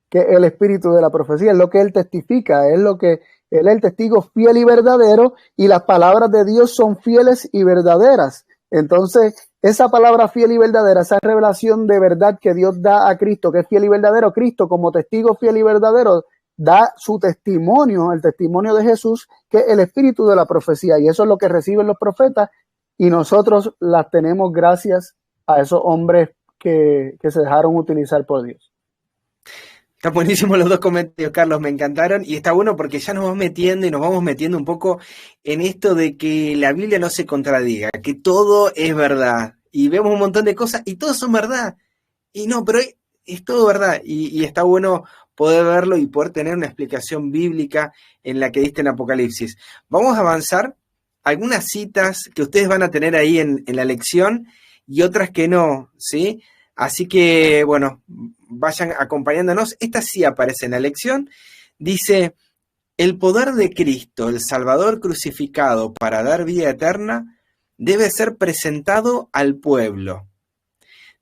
que es el espíritu de la profecía, es lo que él testifica, es lo que él es el testigo fiel y verdadero, y las palabras de Dios son fieles y verdaderas. Entonces, esa palabra fiel y verdadera, esa revelación de verdad que Dios da a Cristo, que es fiel y verdadero, Cristo como testigo fiel y verdadero da su testimonio, el testimonio de Jesús, que es el espíritu de la profecía, y eso es lo que reciben los profetas, y nosotros las tenemos gracias a esos hombres que se dejaron utilizar por Dios. Están buenísimos los dos comentarios, Carlos, me encantaron, y está bueno porque ya nos vamos metiendo y nos vamos metiendo un poco en esto de que la Biblia no se contradiga, que todo es verdad, y vemos un montón de cosas y todos son verdad, y no, pero es todo verdad, y está bueno poder verlo y poder tener una explicación bíblica en la que diste en Apocalipsis. Vamos a avanzar algunas citas que ustedes van a tener ahí en la lección y otras que no, ¿sí? Así que, bueno, vayan acompañándonos. Esta sí aparece en la lección. Dice, el poder de Cristo, el Salvador crucificado para dar vida eterna, debe ser presentado al pueblo.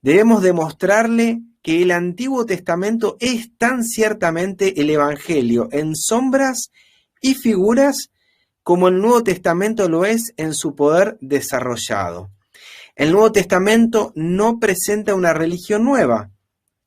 Debemos demostrarle que el Antiguo Testamento es tan ciertamente el Evangelio en sombras y figuras como el Nuevo Testamento lo es en su poder desarrollado. El Nuevo Testamento no presenta una religión nueva.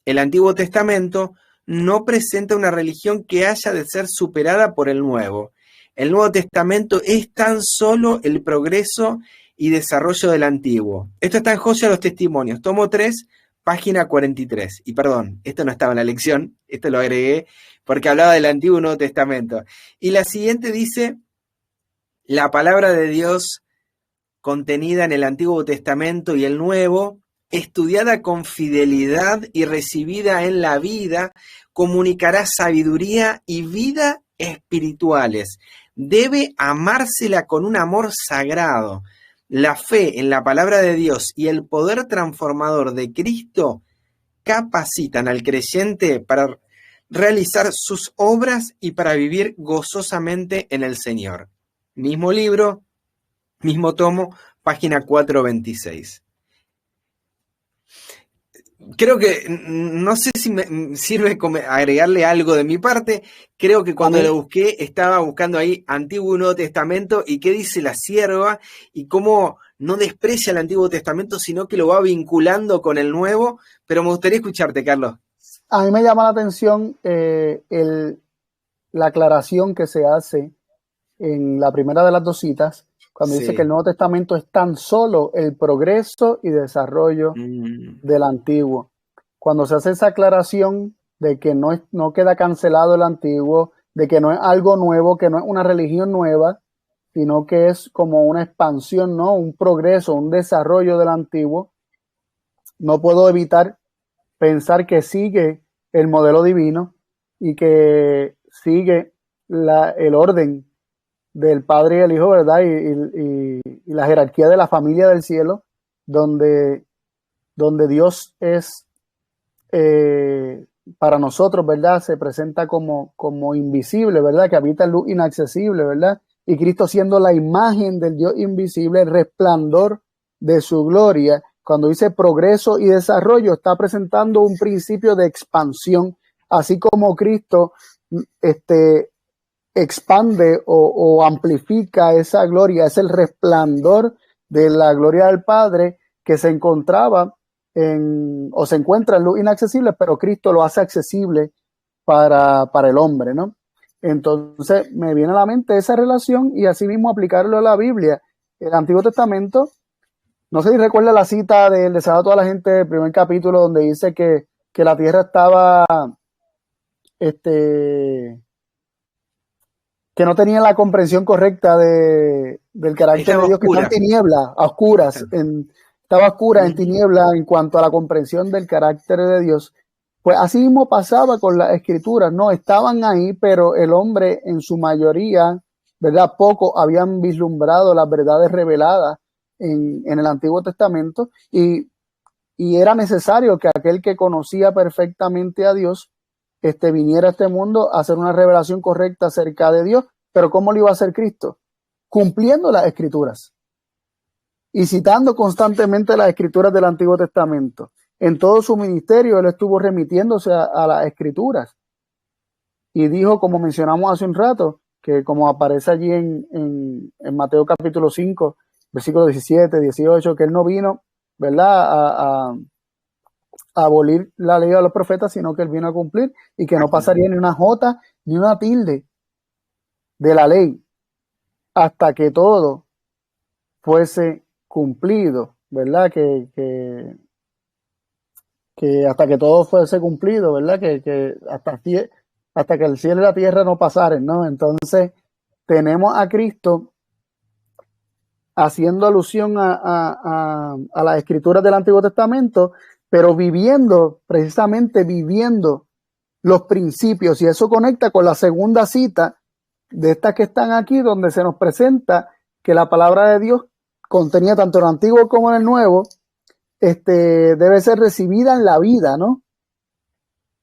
El Antiguo Testamento no presenta una religión que haya de ser superada por el Nuevo. El Nuevo Testamento es tan solo el progreso y desarrollo del Antiguo. Esto está en Joya de los Testimonios, tomo 3, página 43. Y perdón, esto no estaba en la lección, esto lo agregué porque hablaba del Antiguo y Nuevo Testamento. Y la siguiente dice, la palabra de Dios contenida en el Antiguo Testamento y el Nuevo, estudiada con fidelidad y recibida en la vida, comunicará sabiduría y vida espirituales. Debe amársela con un amor sagrado. La fe en la palabra de Dios y el poder transformador de Cristo capacitan al creyente para realizar sus obras y para vivir gozosamente en el Señor. Mismo libro, mismo tomo, página 426. Creo que, no sé si me sirve agregarle algo de mi parte. Creo que cuando lo busqué, estaba buscando ahí Antiguo y Nuevo Testamento y qué dice la sierva y cómo no desprecia el Antiguo Testamento, sino que lo va vinculando con el Nuevo. Pero me gustaría escucharte, Carlos. A mí me llama la atención la aclaración que se hace en la primera de las dos citas, cuando dice que el Nuevo Testamento es tan solo el progreso y desarrollo del Antiguo. Cuando se hace esa aclaración de que no queda cancelado el Antiguo, de que no es algo nuevo, que no es una religión nueva, sino que es como una expansión, ¿no? Un progreso, un desarrollo del Antiguo, no puedo evitar pensar que sigue el modelo divino y que sigue el orden del Padre y el Hijo, ¿verdad? Y la jerarquía de la familia del cielo, donde Dios es para nosotros, ¿verdad? Se presenta como invisible, ¿verdad? Que habita en luz inaccesible, ¿verdad? Y Cristo siendo la imagen del Dios invisible, el resplandor de su gloria. Cuando dice progreso y desarrollo, está presentando un principio de expansión, así como Cristo expande o amplifica esa gloria, es el resplandor de la gloria del Padre que se encontraba o se encuentra en luz inaccesible, pero Cristo lo hace accesible para el hombre, ¿no? Entonces me viene a la mente esa relación y así mismo aplicarlo a la Biblia. El Antiguo Testamento, no sé si recuerda la cita del deseado a toda la gente del primer capítulo, donde dice que la tierra estaba que no tenía la comprensión correcta del carácter de Dios, que está en tiniebla, a oscuras, estaba oscura, en tiniebla en cuanto a la comprensión del carácter de Dios. Pues así mismo pasaba con las escrituras, ¿no? Estaban ahí, pero el hombre en su mayoría, ¿verdad? Poco habían vislumbrado las verdades reveladas en el Antiguo Testamento y era necesario que aquel que conocía perfectamente a Dios viniera a este mundo a hacer una revelación correcta acerca de Dios. Pero ¿cómo lo iba a hacer Cristo? Cumpliendo las escrituras y citando constantemente las escrituras del Antiguo Testamento. En todo su ministerio él estuvo remitiéndose a las escrituras y dijo, como mencionamos hace un rato, que como aparece allí en Mateo capítulo 5, versículos 17, 18, que él no vino, ¿verdad?, a abolir la ley de los profetas, sino que él vino a cumplir y que no pasaría ni una jota ni una tilde de la ley hasta que todo fuese cumplido, ¿verdad? Que hasta que todo fuese cumplido, ¿verdad? Que hasta que el cielo y la tierra no pasaren, ¿no? Entonces tenemos a Cristo haciendo alusión a las escrituras del Antiguo Testamento, pero precisamente viviendo los principios, y eso conecta con la segunda cita de estas que están aquí, donde se nos presenta que la palabra de Dios contenía tanto en el Antiguo como en el Nuevo, debe ser recibida en la vida, ¿no?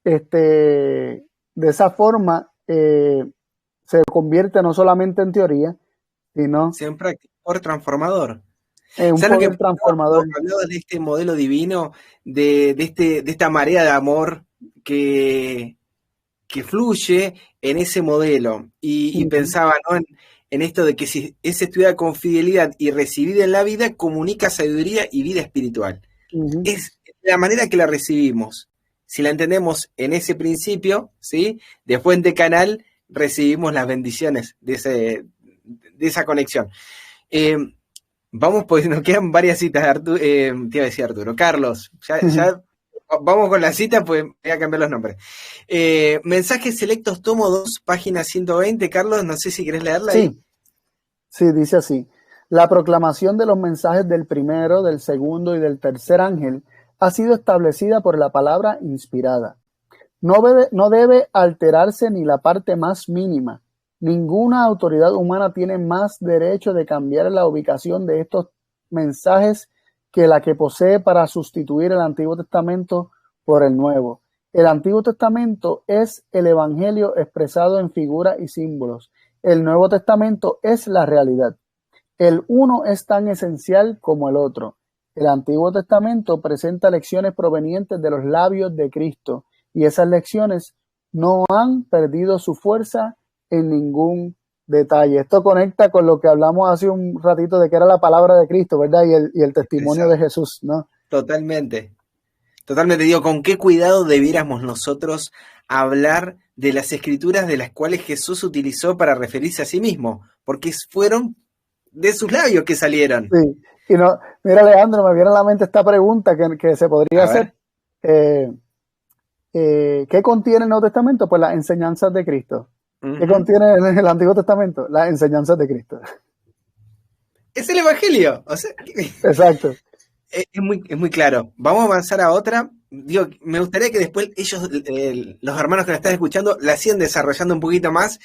De esa forma se convierte no solamente en teoría, sino en práctica, por transformador. Un poder transformador. Hablaba de este modelo divino, de esta marea de amor que fluye en ese modelo. Y pensaba, ¿no?, en esto de que si es estudiada con fidelidad y recibida en la vida, comunica sabiduría y vida espiritual. Es la manera que la recibimos. Si la entendemos en ese principio, ¿sí?, de fuente canal, recibimos las bendiciones de esa conexión. Vamos, pues nos quedan varias citas, Arturo, te iba a decir Arturo. Carlos, ya vamos con la cita, pues voy a cambiar los nombres. Mensajes selectos, tomo 2, página 120, Carlos, no sé si querés leerla. Sí. Ahí. Sí, dice así. La proclamación de los mensajes del primero, del segundo y del tercer ángel ha sido establecida por la palabra inspirada. No debe alterarse ni la parte más mínima. Ninguna autoridad humana tiene más derecho de cambiar la ubicación de estos mensajes que la que posee para sustituir el Antiguo Testamento por el Nuevo. El Antiguo Testamento es el Evangelio expresado en figuras y símbolos. El Nuevo Testamento es la realidad. El uno es tan esencial como el otro. El Antiguo Testamento presenta lecciones provenientes de los labios de Cristo, y esas lecciones no han perdido su fuerza en ningún detalle. Esto conecta con lo que hablamos hace un ratito de que era la palabra de Cristo, ¿verdad? Y el testimonio Exacto. de Jesús, ¿no? Totalmente. Totalmente, digo, con qué cuidado debiéramos nosotros hablar de las escrituras de las cuales Jesús utilizó para referirse a sí mismo, porque fueron de sus labios que salieron. Sí. Y no, mira, Alejandro, me viene a la mente esta pregunta que se podría A hacer. ver. ¿Qué contiene el Nuevo Testamento? Pues las enseñanzas de Cristo. ¿Qué Ujú. contiene el Antiguo Testamento? Las enseñanzas de Cristo. Es el Evangelio. O sea, Exacto. es muy claro. Vamos a avanzar a otra. Digo, me gustaría que después ellos, los hermanos que nos están escuchando, la sigan desarrollando un poquito más.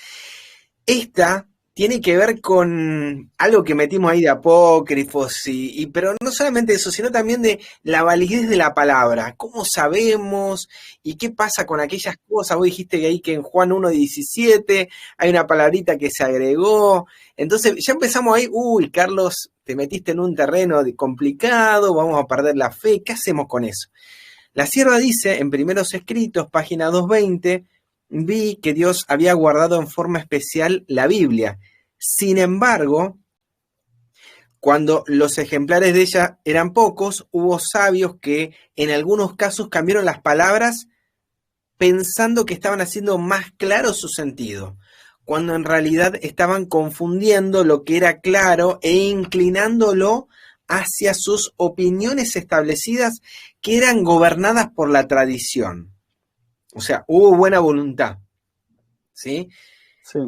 Esta tiene que ver con algo que metimos ahí de apócrifos, pero no solamente eso, sino también de la validez de la palabra. ¿Cómo sabemos? ¿Y qué pasa con aquellas cosas? Vos dijiste que ahí que en Juan 1:17 hay una palabrita que se agregó. Entonces ya empezamos ahí, uy, Carlos, te metiste en un terreno complicado, vamos a perder la fe. ¿Qué hacemos con eso? La sierva dice en Primeros Escritos, página 220, vi que Dios había guardado en forma especial la Biblia. Sin embargo, cuando los ejemplares de ella eran pocos, hubo sabios que en algunos casos cambiaron las palabras pensando que estaban haciendo más claro su sentido, cuando en realidad estaban confundiendo lo que era claro e inclinándolo hacia sus opiniones establecidas que eran gobernadas por la tradición. O sea, hubo buena voluntad, ¿sí? Sí.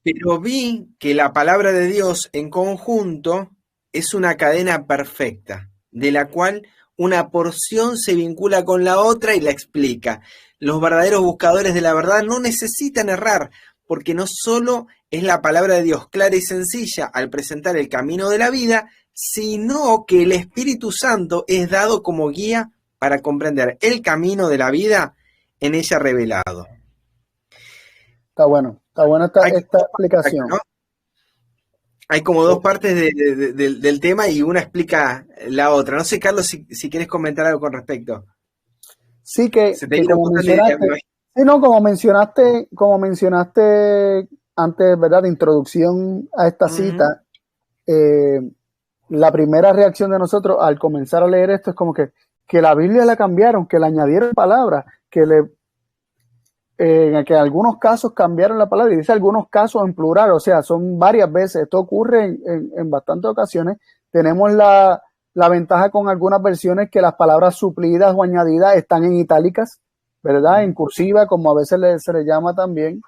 Pero vi que la palabra de Dios en conjunto es una cadena perfecta, de la cual una porción se vincula con la otra y la explica. Los verdaderos buscadores de la verdad no necesitan errar, porque no solo es la palabra de Dios clara y sencilla al presentar el camino de la vida, sino que el Espíritu Santo es dado como guía para comprender el camino de la vida en ella revelado. Está buena esta explicación. ¿No? Hay como dos partes del tema y una explica la otra. No sé, Carlos, si quieres comentar algo con respecto. Sí, que Se te vino como botando idea, mencionaste, sí, no, como mencionaste antes, ¿verdad? De introducción a esta cita, la primera reacción de nosotros al comenzar a leer esto es como que la Biblia la cambiaron, que le añadieron palabras, que en algunos casos cambiaron la palabra, y dice algunos casos en plural, o sea, son varias veces, esto ocurre en bastantes ocasiones. Tenemos la ventaja con algunas versiones que las palabras suplidas o añadidas están en itálicas, ¿verdad? En cursiva, como a veces se le llama también.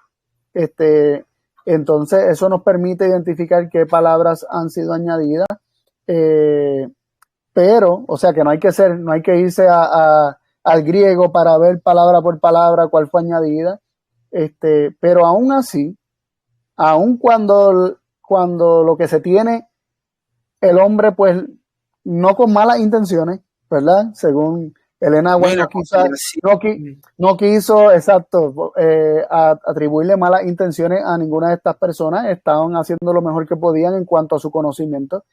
Entonces, eso nos permite identificar qué palabras han sido añadidas. Pero, o sea, que no hay que irse al griego para ver palabra por palabra cuál fue añadida. Pero aún así, aun cuando lo que se tiene el hombre, pues, no con malas intenciones, ¿verdad? Según Elena White no quiso, exacto, atribuirle malas intenciones a ninguna de estas personas. Estaban haciendo lo mejor que podían en cuanto a su conocimiento.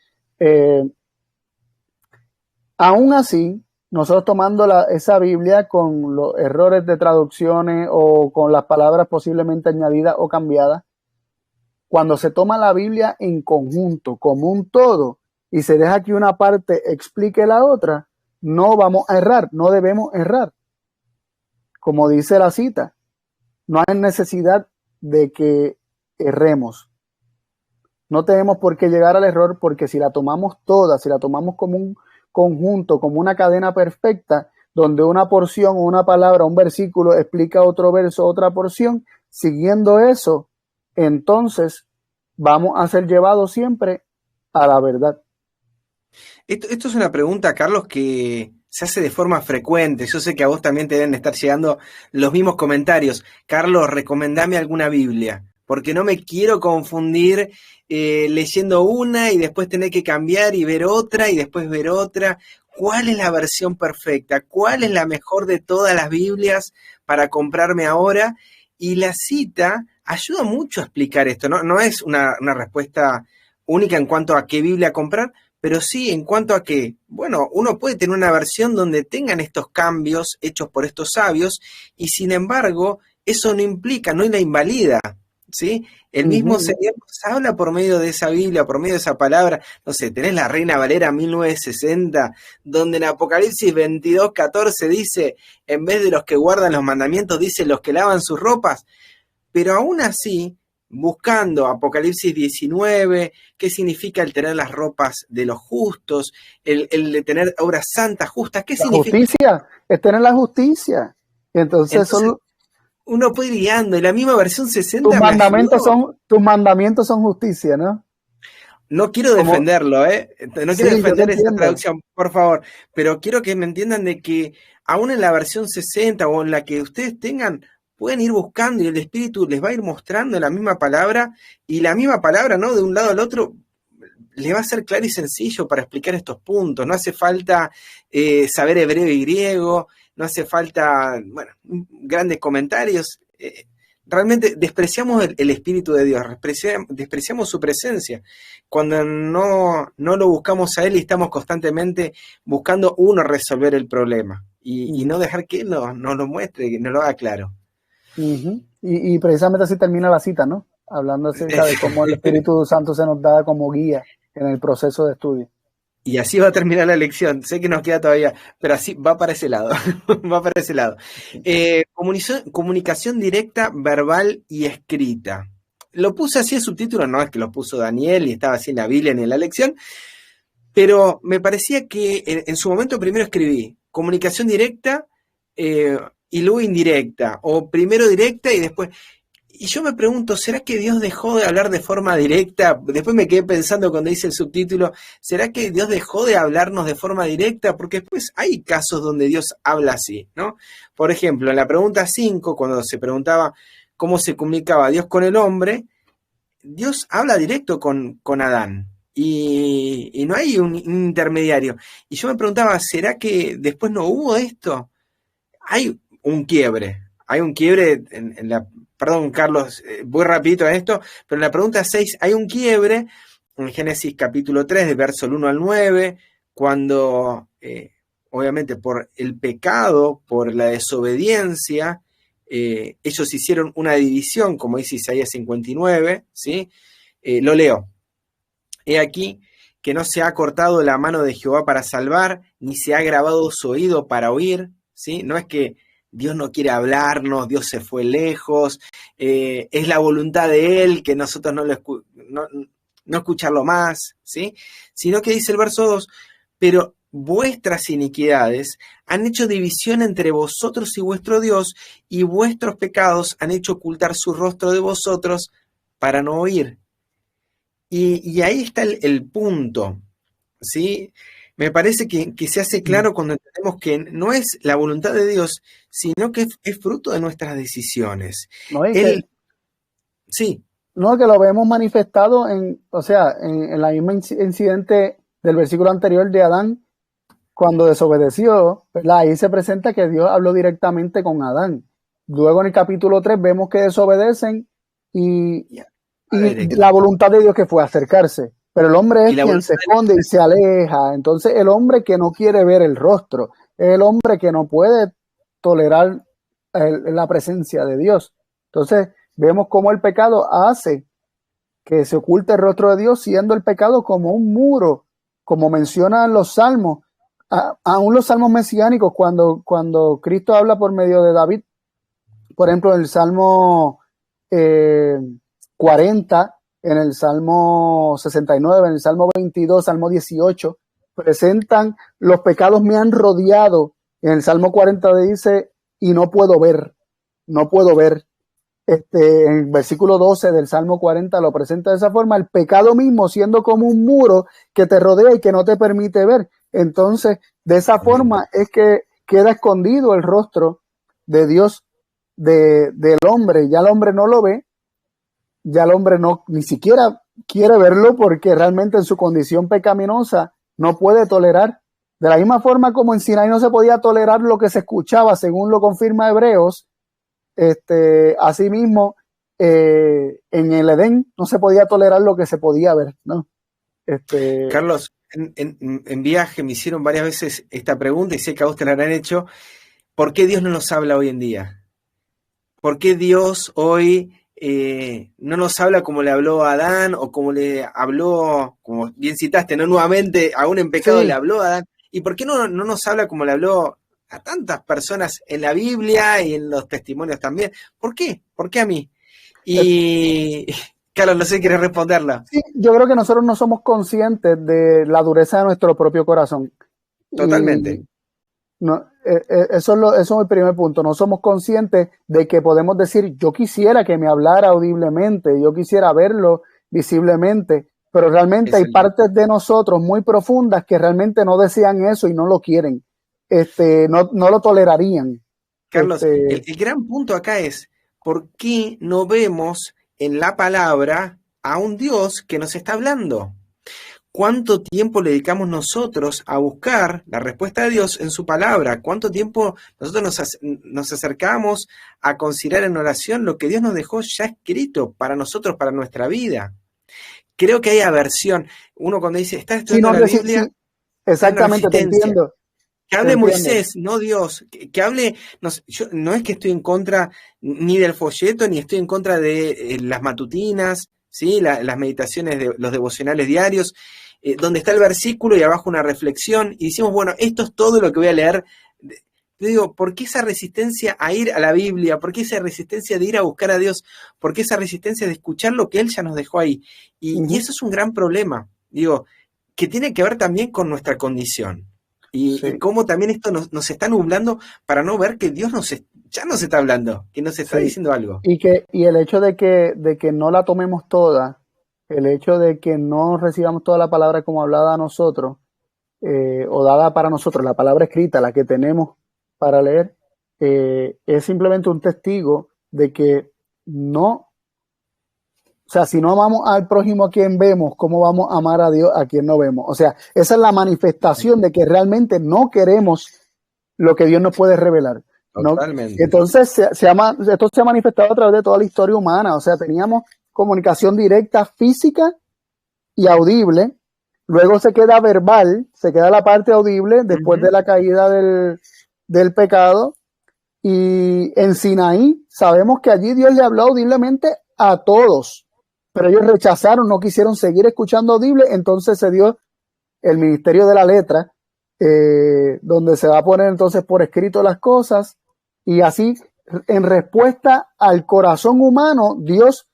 Aún así, nosotros tomando esa Biblia con los errores de traducciones o con las palabras posiblemente añadidas o cambiadas, cuando se toma la Biblia en conjunto, como un todo, y se deja que una parte explique la otra, no vamos a errar, no debemos errar. Como dice la cita, no hay necesidad de que erremos. No tenemos por qué llegar al error, porque si la tomamos toda, si la tomamos como un conjunto, como una cadena perfecta, donde una porción o una palabra, un versículo explica otro verso, otra porción, siguiendo eso, entonces vamos a ser llevados siempre a la verdad. Esto es una pregunta, Carlos, que se hace de forma frecuente. Yo sé que a vos también te deben estar llegando los mismos comentarios. Carlos, recomendame alguna Biblia, porque no me quiero confundir leyendo una y después tener que cambiar y ver otra y después ver otra. ¿Cuál es la versión perfecta? ¿Cuál es la mejor de todas las Biblias para comprarme ahora? Y la cita ayuda mucho a explicar esto. No es una respuesta única en cuanto a qué Biblia comprar, pero sí en cuanto a que, bueno, uno puede tener una versión donde tengan estos cambios hechos por estos sabios y sin embargo eso no implica, no la invalida, ¿sí? El mismo Señor nos habla por medio de esa Biblia, por medio de esa palabra. No sé, tenés la Reina Valera 1960, donde en Apocalipsis 22:14 dice, en vez de los que guardan los mandamientos, dice los que lavan sus ropas, pero aún así buscando Apocalipsis 19, qué significa el tener las ropas de los justos, el de tener obras santas, justas, qué la significa. Justicia, es tener la justicia. Entonces uno puede ir guiando, y la misma versión 60 tus me mandamientos son justicia, ¿no? No quiero defenderlo, no quiero defender esa traducción, por favor, pero quiero que me entiendan de que aún en la versión 60 o en la que ustedes tengan, pueden ir buscando y el Espíritu les va a ir mostrando la misma palabra, y la misma palabra, ¿no? De un lado al otro, le va a ser claro y sencillo para explicar estos puntos. No hace falta saber hebreo y griego, no hace falta, bueno, grandes comentarios. Realmente despreciamos el Espíritu de Dios, despreciamos su presencia cuando no lo buscamos a Él y estamos constantemente buscando uno resolver el problema y no dejar que Él nos lo muestre, que nos lo haga claro. Y precisamente así termina la cita, ¿no? Hablando acerca de cómo el Espíritu Santo se nos da como guía en el proceso de estudio. Y así va a terminar la lección. Sé que nos queda todavía, pero así va para ese lado. Va para ese lado. Comunicación directa, verbal y escrita. Lo puse así el subtítulo, no es que lo puso Daniel y estaba así en la Biblia ni en la lección, pero me parecía que en su momento primero escribí comunicación directa y luego indirecta, o primero directa y después. Y yo me pregunto, ¿será que Dios dejó de hablar de forma directa? Después me quedé pensando cuando hice el subtítulo, ¿será que Dios dejó de hablarnos de forma directa? Porque después hay casos donde Dios habla así, ¿no? Por ejemplo, en la pregunta 5, cuando se preguntaba cómo se comunicaba Dios con el hombre, Dios habla directo con Adán. Y no hay un intermediario. Y yo me preguntaba, ¿será que después no hubo esto? Hay un quiebre en la. Perdón, Carlos, voy rapidito a esto, pero en la pregunta 6 hay un quiebre en Génesis capítulo 3, de verso 1 al 9, cuando, obviamente, por el pecado, por la desobediencia, ellos hicieron una división, como dice Isaías 59, ¿sí? Lo leo. He aquí que no se ha cortado la mano de Jehová para salvar, ni se ha grabado su oído para oír, ¿sí? No es que Dios no quiere hablarnos, Dios se fue lejos, es la voluntad de Él que nosotros no escucharlo más, ¿sí? Sino que dice el verso 2, pero vuestras iniquidades han hecho división entre vosotros y vuestro Dios, y vuestros pecados han hecho ocultar su rostro de vosotros para no oír. Y ahí está el punto, ¿sí? Me parece que se hace claro cuando entendemos que no es la voluntad de Dios, sino que es fruto de nuestras decisiones. No, sí. No, que lo vemos manifestado en la misma incidente del versículo anterior de Adán, cuando desobedeció, ¿verdad? Ahí se presenta que Dios habló directamente con Adán. Luego en el capítulo 3 vemos que desobedecen y la voluntad de Dios que fue acercarse. Pero el hombre es quien se esconde y se aleja. Entonces el hombre que no quiere ver el rostro, es el hombre que no puede tolerar la presencia de Dios. Entonces vemos cómo el pecado hace que se oculte el rostro de Dios, siendo el pecado como un muro, como mencionan los salmos, aún los salmos mesiánicos, cuando Cristo habla por medio de David, por ejemplo, en el Salmo 40, en el Salmo 69, en el Salmo 22, Salmo 18, presentan los pecados me han rodeado. En el Salmo 40 dice, y no puedo ver. En el versículo 12 del Salmo 40 lo presenta de esa forma, el pecado mismo siendo como un muro que te rodea y que no te permite ver. Entonces, de esa forma es que queda escondido el rostro de Dios del hombre. Ya el hombre no lo ve, ya el hombre no ni siquiera quiere verlo porque realmente en su condición pecaminosa no puede tolerar. De la misma forma como en Sinaí no se podía tolerar lo que se escuchaba, según lo confirma Hebreos, asimismo, en el Edén no se podía tolerar lo que se podía ver, ¿no? Carlos, en viaje me hicieron varias veces esta pregunta y sé que a vos te la habrán hecho. ¿Por qué Dios no nos habla hoy en día? ¿Por qué Dios hoy no nos habla como le habló a Adán o como le habló, como bien citaste, no nuevamente, aún en pecado Sí. le habló a Adán? ¿Y por qué no nos habla como le habló a tantas personas en la Biblia y en los testimonios también? ¿Por qué? ¿Por qué a mí? Y, Carlos, no sé si quieres responderla. Sí, yo creo que nosotros no somos conscientes de la dureza de nuestro propio corazón. Totalmente. Y no, eso es el primer punto. No somos conscientes de que podemos decir, yo quisiera que me hablara audiblemente, yo quisiera verlo visiblemente, pero realmente hay partes de nosotros muy profundas que realmente no desean eso y no lo quieren. No lo tolerarían. Carlos, el gran punto acá es, ¿por qué no vemos en la palabra a un Dios que nos está hablando? ¿Cuánto tiempo le dedicamos nosotros a buscar la respuesta de Dios en su palabra? ¿Cuánto tiempo nosotros nos acercamos a considerar en oración lo que Dios nos dejó ya escrito para nosotros, para nuestra vida? Creo que hay aversión. Uno cuando dice, ¿estás estudiando la Biblia? Sí, exactamente, te entiendo. Que hable Moisés, no Dios. Que hable. Yo no es que estoy en contra ni del folleto, ni estoy en contra de las matutinas, ¿sí? Las meditaciones de los devocionales diarios, donde está el versículo y abajo una reflexión, y decimos, bueno, esto es todo lo que voy a leer. Yo digo, ¿por qué esa resistencia a ir a la Biblia? ¿Por qué esa resistencia de ir a buscar a Dios? ¿Por qué esa resistencia de escuchar lo que Él ya nos dejó ahí? Y eso es un gran problema, digo, que tiene que ver también con nuestra condición. Y cómo también esto nos está nublando para no ver que Dios ya nos está hablando, que nos está diciendo algo. Y el hecho de que no la tomemos toda, el hecho de que no recibamos toda la palabra como hablada a nosotros, o dada para nosotros, la palabra escrita, la que tenemos para leer, es simplemente un testigo de que no, o sea, si no amamos al prójimo a quien vemos, ¿cómo vamos a amar a Dios a quien no vemos? O sea, esa es la manifestación de que realmente no queremos lo que Dios nos puede revelar. Totalmente. ¿No? Entonces, esto se ha manifestado a través de toda la historia humana. O sea, teníamos comunicación directa, física y audible. Luego se queda verbal, se queda la parte audible después de la caída del pecado. Y en Sinaí sabemos que allí Dios le habló audiblemente a todos, pero ellos rechazaron, no quisieron seguir escuchando audible. Entonces se dio el ministerio de la letra, donde se va a poner entonces por escrito las cosas, y así en respuesta al corazón humano Dios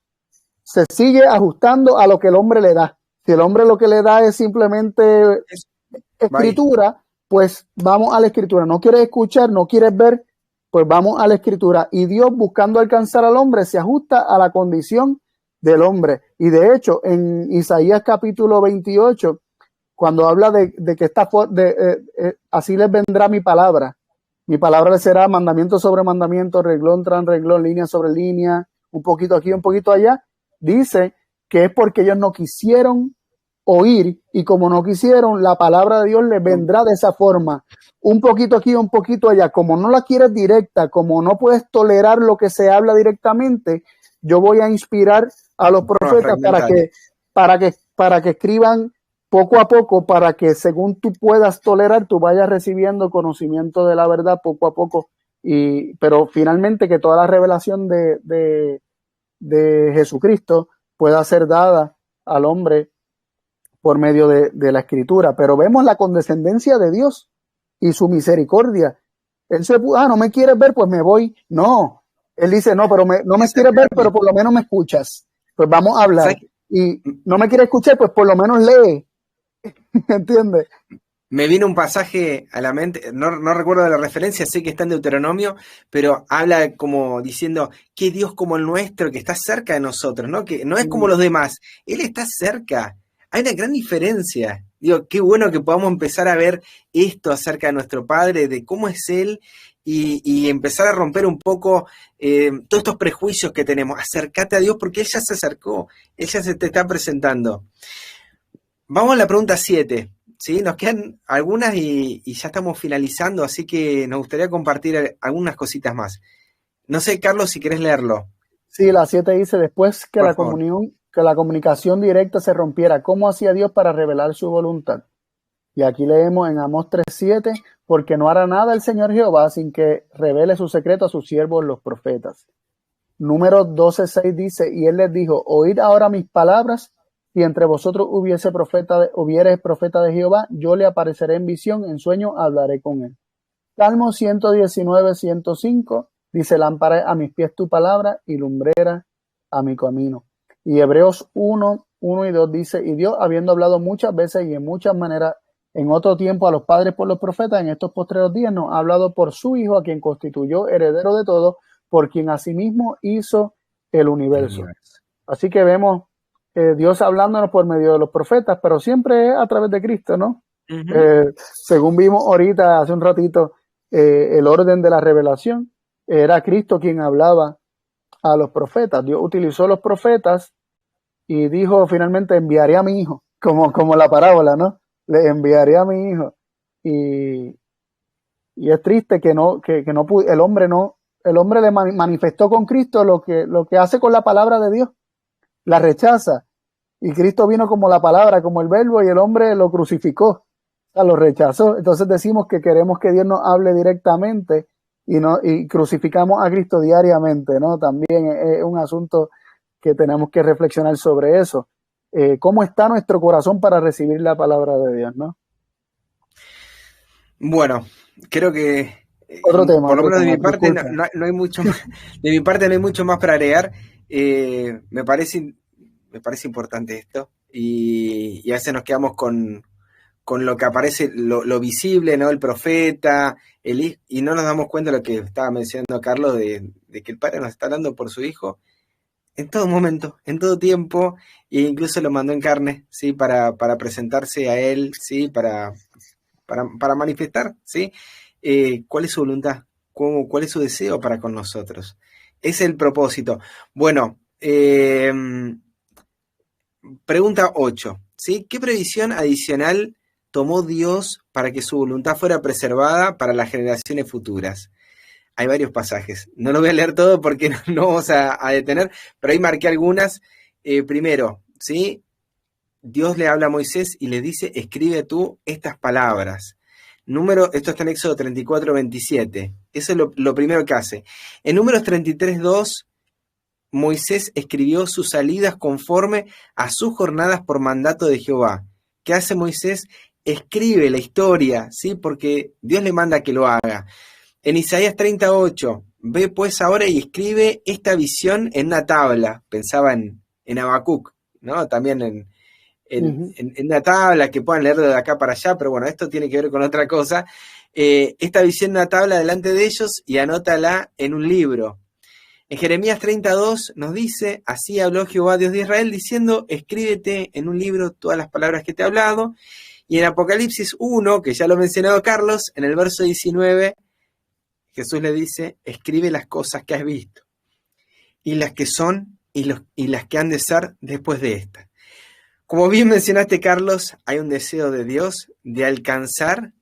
se sigue ajustando a lo que el hombre le da. Si el hombre lo que le da es simplemente escritura, pues vamos a la escritura. No quieres escuchar, no quieres ver, pues vamos a la escritura. Y Dios, buscando alcanzar al hombre, se ajusta a la condición del hombre. Y de hecho, en Isaías capítulo 28, cuando habla de que así les vendrá mi palabra les será mandamiento sobre mandamiento, renglón tras renglón, línea sobre línea, un poquito aquí, un poquito allá, dice que es porque ellos no quisieron oír, y como no quisieron, la palabra de Dios les vendrá de esa forma, un poquito aquí, un poquito allá. Como no la quieres directa, como no puedes tolerar lo que se habla directamente, yo voy a inspirar a los profetas para que escriban poco a poco, para que según tú puedas tolerar, tú vayas recibiendo conocimiento de la verdad poco a poco, pero finalmente que toda la revelación de Jesucristo pueda ser dada al hombre por medio de la escritura. Pero vemos la condescendencia de Dios y su misericordia. Él no me quieres ver, pues me voy. No, él dice, no, pero no me quieres ver, pero por lo menos me escuchas. Pues vamos a hablar. Y no me quieres escuchar, pues por lo menos lee. ¿Entiendes? Me vino un pasaje a la mente, no recuerdo la referencia, sé que está en Deuteronomio, pero habla como diciendo que Dios como el nuestro, que está cerca de nosotros, ¿no? Que no es como Mm, los demás, Él está cerca. Hay una gran diferencia. Digo, qué bueno que podamos empezar a ver esto acerca de nuestro Padre, de cómo es Él, y empezar a romper un poco todos estos prejuicios que tenemos. Acércate a Dios porque Él ya se acercó, Él ya se te está presentando. Vamos a la pregunta 7. ¿Sí? Nos quedan algunas y ya estamos finalizando, así que nos gustaría compartir algunas cositas más. No sé, Carlos, si querés leerlo, Sí, la 7 dice, después por favor. que la comunicación directa se rompiera, ¿cómo hacía Dios para revelar su voluntad? Y aquí leemos en Amós 3:7, porque no hará nada el Señor Jehová sin que revele su secreto a sus siervos los profetas. Números 12:6 dice, y él les dijo, oíd ahora mis palabras, si entre vosotros hubiere profeta de Jehová, yo le apareceré en visión, en sueño hablaré con él. Salmo 119:105 dice, lámpara a mis pies tu palabra y lumbrera a mi camino. Y Hebreos 1:1 y 2 dice, y Dios, habiendo hablado muchas veces y en muchas maneras, en otro tiempo a los padres por los profetas, en estos postreros días nos ha hablado por su Hijo, a quien constituyó heredero de todo, por quien asimismo hizo el El universo. universo. Así que vemos Dios hablándonos por medio de los profetas, pero siempre es a través de Cristo, ¿no? Ujú. Según vimos ahorita, hace un ratito, el orden de la revelación, era Cristo quien hablaba a los profetas. Dios utilizó los profetas y dijo finalmente, enviaré a mi hijo, como la parábola, ¿no? Le enviaré a mi hijo. Y, y es triste que no pudo, el hombre le manifestó con Cristo lo que hace con la palabra de Dios, la rechaza. Y Cristo vino como la palabra, como el verbo, y el hombre lo crucificó, o sea, lo rechazó. Entonces decimos que queremos que Dios nos hable directamente y crucificamos a Cristo diariamente, ¿no? También es un asunto que tenemos que reflexionar sobre eso. ¿Cómo está nuestro corazón para recibir la palabra de Dios, no? Bueno, creo que por lo Otro menos de tema, mi parte disculpa. no hay mucho más, de mi parte no hay mucho más para agregar. Me parece importante esto y a veces nos quedamos con lo que aparece, lo visible, ¿no? El profeta, y no nos damos cuenta de lo que estaba mencionando Carlos, de que el Padre nos está hablando por su Hijo en todo momento, en todo tiempo, e incluso lo mandó en carne, ¿sí? Para presentarse a Él, ¿sí? Para manifestar, ¿sí? ¿Cuál es su voluntad? ¿Cuál es su deseo para con nosotros? Es el propósito. Bueno, pregunta 8, ¿sí? ¿Qué previsión adicional tomó Dios para que su voluntad fuera preservada para las generaciones futuras? Hay varios pasajes. No lo voy a leer todo porque no vamos a detener, pero ahí marqué algunas. Primero, ¿sí? Dios le habla a Moisés y le dice, escribe tú estas palabras. Esto está en Éxodo 34:27. Eso es lo primero que hace. En Números 33:2, Moisés escribió sus salidas conforme a sus jornadas por mandato de Jehová. ¿Qué hace Moisés? Escribe la historia, ¿sí? Porque Dios le manda que lo haga. En Isaías 38, ve pues ahora y escribe esta visión en una tabla. Pensaba en Habacuc, ¿no? También Ujú. en una tabla que puedan leerlo de acá para allá, pero bueno, esto tiene que ver con otra cosa. Esta visión en una tabla delante de ellos y anótala en un libro. En Jeremías 32 nos dice, así habló Jehová Dios de Israel, diciendo, escríbete en un libro todas las palabras que te he hablado. Y en Apocalipsis 1, que ya lo ha mencionado Carlos, en el verso 19, Jesús le dice, escribe las cosas que has visto, y las que son, y las que han de ser después de esta. Como bien mencionaste, Carlos, hay un deseo de Dios de alcanzar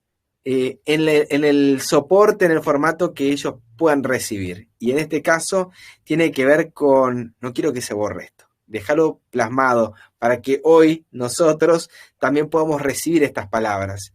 en el soporte, en el formato que ellos puedan recibir. Y en este caso tiene que ver con, no quiero que se borre esto, déjalo plasmado para que hoy nosotros también podamos recibir estas palabras.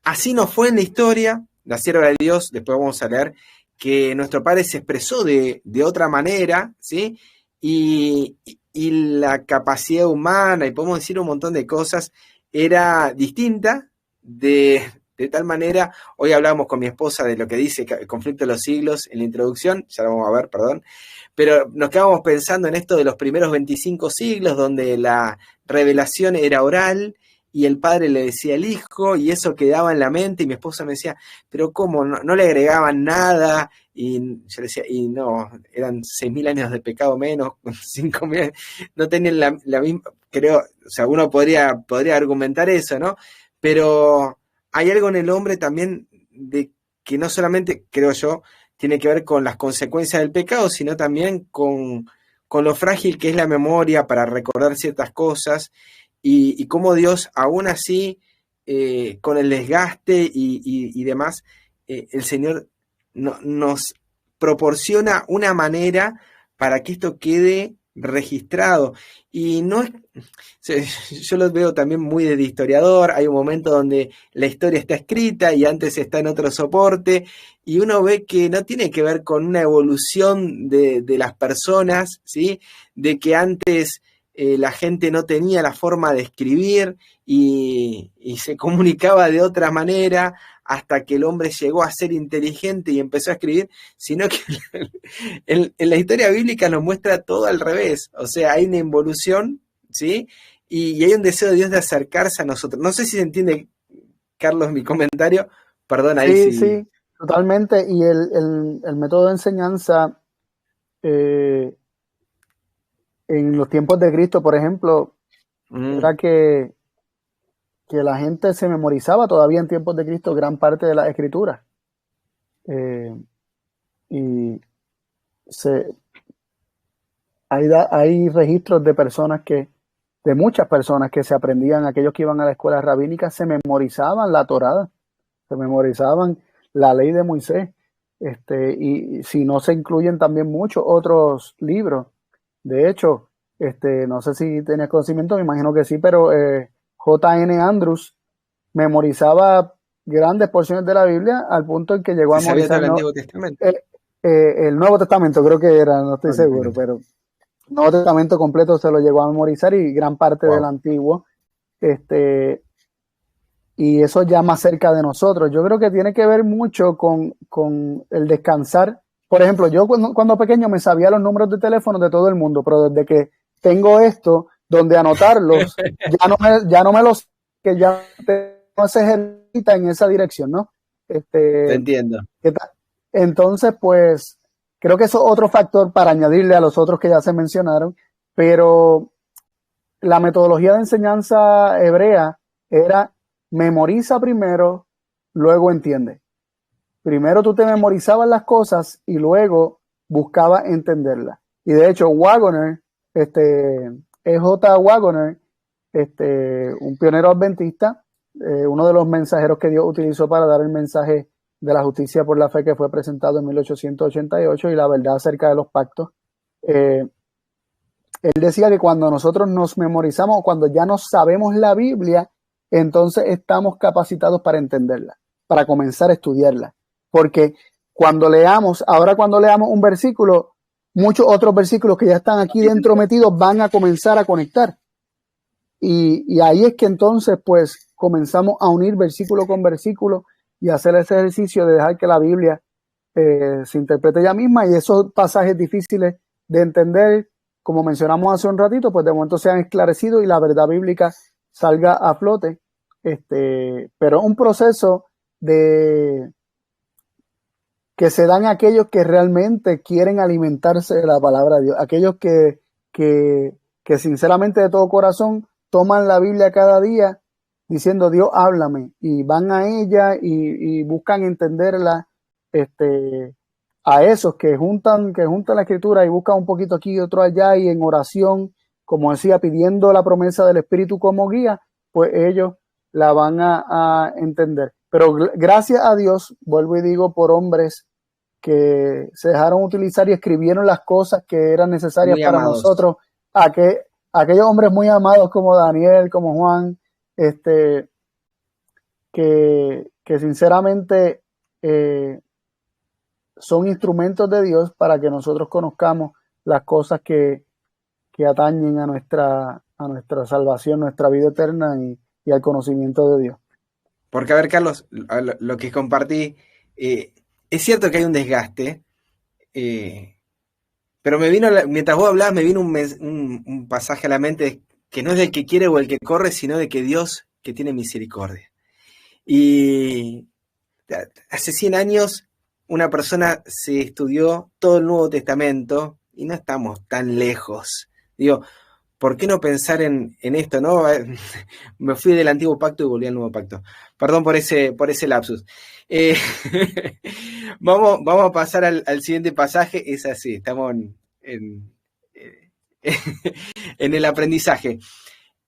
Así nos fue en la historia, la sierva de Dios, después vamos a leer que nuestro Padre se expresó de otra manera, ¿sí? Y la capacidad humana, y podemos decir un montón de cosas, era distinta de tal manera. Hoy hablamos con mi esposa de lo que dice el conflicto de los siglos en la introducción, ya lo vamos a ver, perdón, pero nos quedamos pensando en esto de los primeros 25 siglos, donde la revelación era oral y el padre le decía al hijo, y eso quedaba en la mente, y mi esposa me decía, pero ¿cómo? No le agregaban nada, y yo le decía, y no, eran 6.000 años de pecado menos, 5.000, no tenían la misma, creo, o sea, uno podría argumentar eso, ¿no? Pero hay algo en el hombre también de que no solamente, creo yo, tiene que ver con las consecuencias del pecado, sino también con lo frágil que es la memoria para recordar ciertas cosas y cómo Dios, aún así, con el desgaste y demás, el Señor nos proporciona una manera para que esto quede registrado. Y no es, yo lo veo también muy de historiador, hay un momento donde la historia está escrita y antes está en otro soporte, y uno ve que no tiene que ver con una evolución de las personas, ¿sí? De que antes la gente no tenía la forma de escribir y se comunicaba de otra manera hasta que el hombre llegó a ser inteligente y empezó a escribir, sino que en la historia bíblica nos muestra todo al revés, o sea, hay una involución, ¿sí? Y hay un deseo de Dios de acercarse a nosotros. No sé si se entiende, Carlos, mi comentario, perdón ahí Sí, si... sí, totalmente. Y el método de enseñanza en los tiempos de Cristo, por ejemplo, era que la gente se memorizaba todavía en tiempos de Cristo gran parte de las escrituras. Y hay registros de de muchas personas que se aprendían, aquellos que iban a la escuela rabínica, se memorizaban la Torá, se memorizaban la ley de Moisés. Y si no se incluyen también muchos otros libros. De hecho, no sé si tenías conocimiento, me imagino que sí, pero J.N. Andrews memorizaba grandes porciones de la Biblia al punto en que llegó ¿Se a sabía todo memorizar el Antiguo Testamento? el Nuevo Testamento, creo que era, no estoy seguro, pero el Nuevo Testamento completo se lo llegó a memorizar y gran parte del Antiguo. Y eso ya más cerca de nosotros. Yo creo que tiene que ver mucho con el descansar. Por ejemplo, yo cuando pequeño me sabía los números de teléfono de todo el mundo, pero desde que tengo esto, donde anotarlos, ya no me los, que ya no se ejercita en esa dirección, ¿no? Te entiendo. Entonces, pues, creo que eso es otro factor para añadirle a los otros que ya se mencionaron, pero la metodología de enseñanza hebrea era memoriza primero, luego entiende. Primero tú te memorizabas las cosas y luego buscabas entenderlas. Y de hecho, Waggoner, E.J. Waggoner, un pionero adventista, uno de los mensajeros que Dios utilizó para dar el mensaje de la justicia por la fe que fue presentado en 1888 y la verdad acerca de los pactos. Él decía que cuando nosotros nos memorizamos, cuando ya nos sabemos la Biblia, entonces estamos capacitados para entenderla, para comenzar a estudiarla. Porque cuando leamos un versículo, muchos otros versículos que ya están aquí dentro metidos van a comenzar a conectar. Y ahí es que entonces pues comenzamos a unir versículo con versículo y hacer ese ejercicio de dejar que la Biblia se interprete ella misma, y esos pasajes difíciles de entender, como mencionamos hace un ratito, pues de momento sean esclarecidos y la verdad bíblica salga a flote. Pero un proceso que se dan aquellos que realmente quieren alimentarse de la palabra de Dios, aquellos que sinceramente de todo corazón toman la Biblia cada día diciendo Dios háblame, y van a ella y buscan entenderla. A esos que juntan la escritura y buscan un poquito aquí y otro allá, y en oración, como decía, pidiendo la promesa del Espíritu como guía, pues ellos la van a entender. Pero gracias a Dios, vuelvo y digo, por hombres que se dejaron utilizar y escribieron las cosas que eran necesarias Muy para amados. nosotros, aquellos hombres muy amados como Daniel, como Juan, que sinceramente son instrumentos de Dios para que nosotros conozcamos las cosas que atañen a nuestra salvación, nuestra vida eterna y al conocimiento de Dios. Porque, a ver, Carlos, lo que compartí, es cierto que hay un desgaste, pero mientras vos hablabas, me vino un pasaje a la mente que no es del que quiere o el que corre, sino de que Dios que tiene misericordia. Y hace 100 años una persona se estudió todo el Nuevo Testamento y no estamos tan lejos. Digo, ¿por qué no pensar en esto, no? Me fui del Antiguo Pacto y volví al Nuevo Pacto. Perdón por ese lapsus. Vamos a pasar al siguiente pasaje. Es así, estamos en el aprendizaje.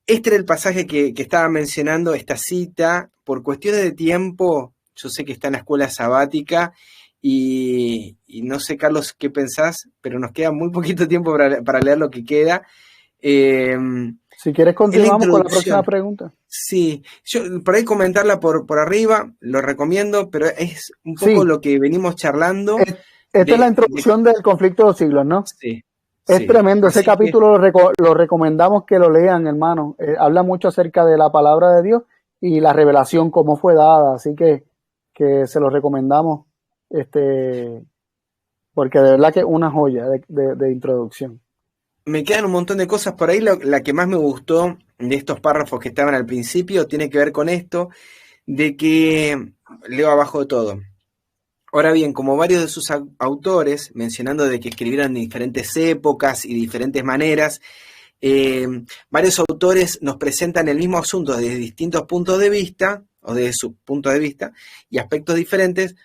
Este era el pasaje que estaba mencionando, esta cita. Por cuestiones de tiempo, yo sé que está en la escuela sabática y no sé, Carlos, qué pensás, pero nos queda muy poquito tiempo para leer lo que queda. Si quieres, continuamos con la próxima pregunta. Sí, yo por ahí comentarla por arriba, lo recomiendo, pero es un poco lo que venimos charlando. Esta es la introducción del conflicto de los siglos, ¿no? Sí. Es tremendo, ese capítulo lo recomendamos que lo lean, hermano. Habla mucho acerca de la palabra de Dios y la revelación, cómo fue dada, así que se lo recomendamos, porque de verdad que es una joya de introducción. Me quedan un montón de cosas por ahí. La que más me gustó de estos párrafos que estaban al principio tiene que ver con esto, de que leo abajo de todo. Ahora bien, como varios de sus autores, mencionando de que escribieron en diferentes épocas y diferentes maneras, varios autores nos presentan el mismo asunto desde distintos puntos de vista, o desde sus puntos de vista, y aspectos diferentes.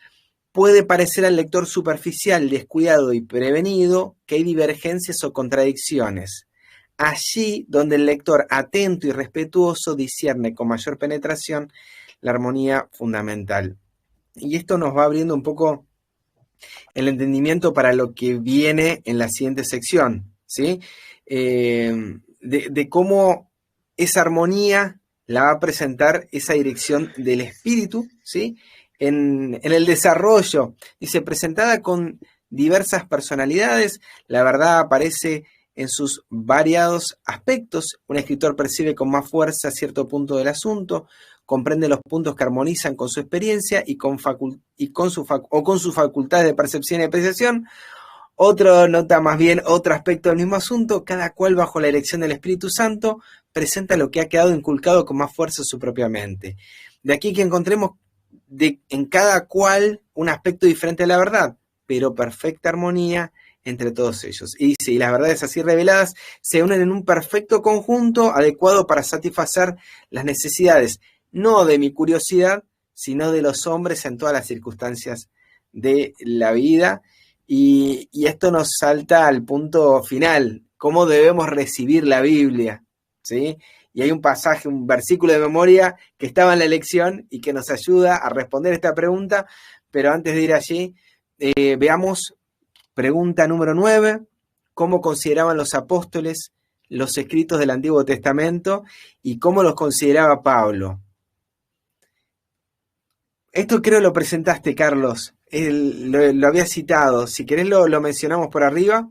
Puede parecer al lector superficial, descuidado y prevenido que hay divergencias o contradicciones. Allí donde el lector atento y respetuoso discierne con mayor penetración la armonía fundamental. Y esto nos va abriendo un poco el entendimiento para lo que viene en la siguiente sección, ¿sí? De cómo esa armonía la va a presentar esa dirección del espíritu, ¿sí? En el desarrollo, dice, presentada con diversas personalidades, la verdad aparece en sus variados aspectos. Un escritor percibe con más fuerza cierto punto del asunto, comprende los puntos que armonizan con su experiencia y con sus facultades de percepción y apreciación. Otro nota más bien otro aspecto del mismo asunto, cada cual bajo la dirección del Espíritu Santo presenta lo que ha quedado inculcado con más fuerza en su propia mente. De aquí que encontremos en cada cual un aspecto diferente de la verdad, pero perfecta armonía entre todos ellos. Y dice, y las verdades así reveladas se unen en un perfecto conjunto adecuado para satisfacer las necesidades, no de mi curiosidad, sino de los hombres en todas las circunstancias de la vida. Y esto nos salta al punto final, cómo debemos recibir la Biblia, ¿sí? Y hay un pasaje, un versículo de memoria que estaba en la lección y que nos ayuda a responder esta pregunta, pero antes de ir allí, veamos pregunta número 9, ¿cómo consideraban los apóstoles los escritos del Antiguo Testamento y cómo los consideraba Pablo? Esto creo lo presentaste, Carlos, lo había citado, si querés lo mencionamos por arriba.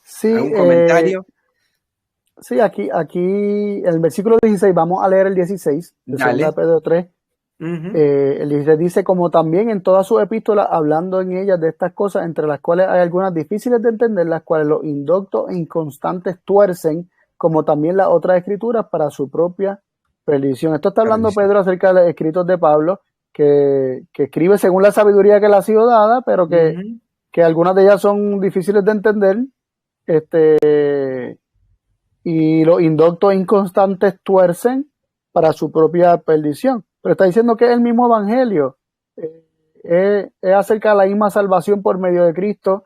Sí, ¿algún comentario? Sí, aquí el versículo 16, vamos a leer el 16, de 2 Pedro 3. El 16 dice, como también en todas sus epístolas, hablando en ellas de estas cosas, entre las cuales hay algunas difíciles de entender, las cuales los indoctos e inconstantes tuercen, como también las otras escrituras, para su propia perdición. Esto está hablando Pedro acerca de los escritos de Pablo, que escribe según la sabiduría que le ha sido dada, pero que algunas de ellas son difíciles de entender, y los indoctos e inconstantes tuercen para su propia perdición. Pero está diciendo que es el mismo evangelio, es acerca de la misma salvación por medio de Cristo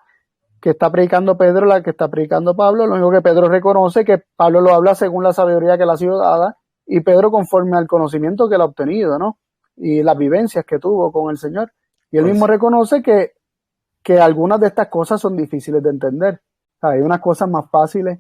que está predicando Pedro, la que está predicando Pablo. Lo único que Pedro reconoce que Pablo lo habla según la sabiduría que le ha sido dada y Pedro conforme al conocimiento que él ha obtenido, ¿no? Y las vivencias que tuvo con el Señor. Y él mismo reconoce que algunas de estas cosas son difíciles de entender. O sea, hay unas cosas más fáciles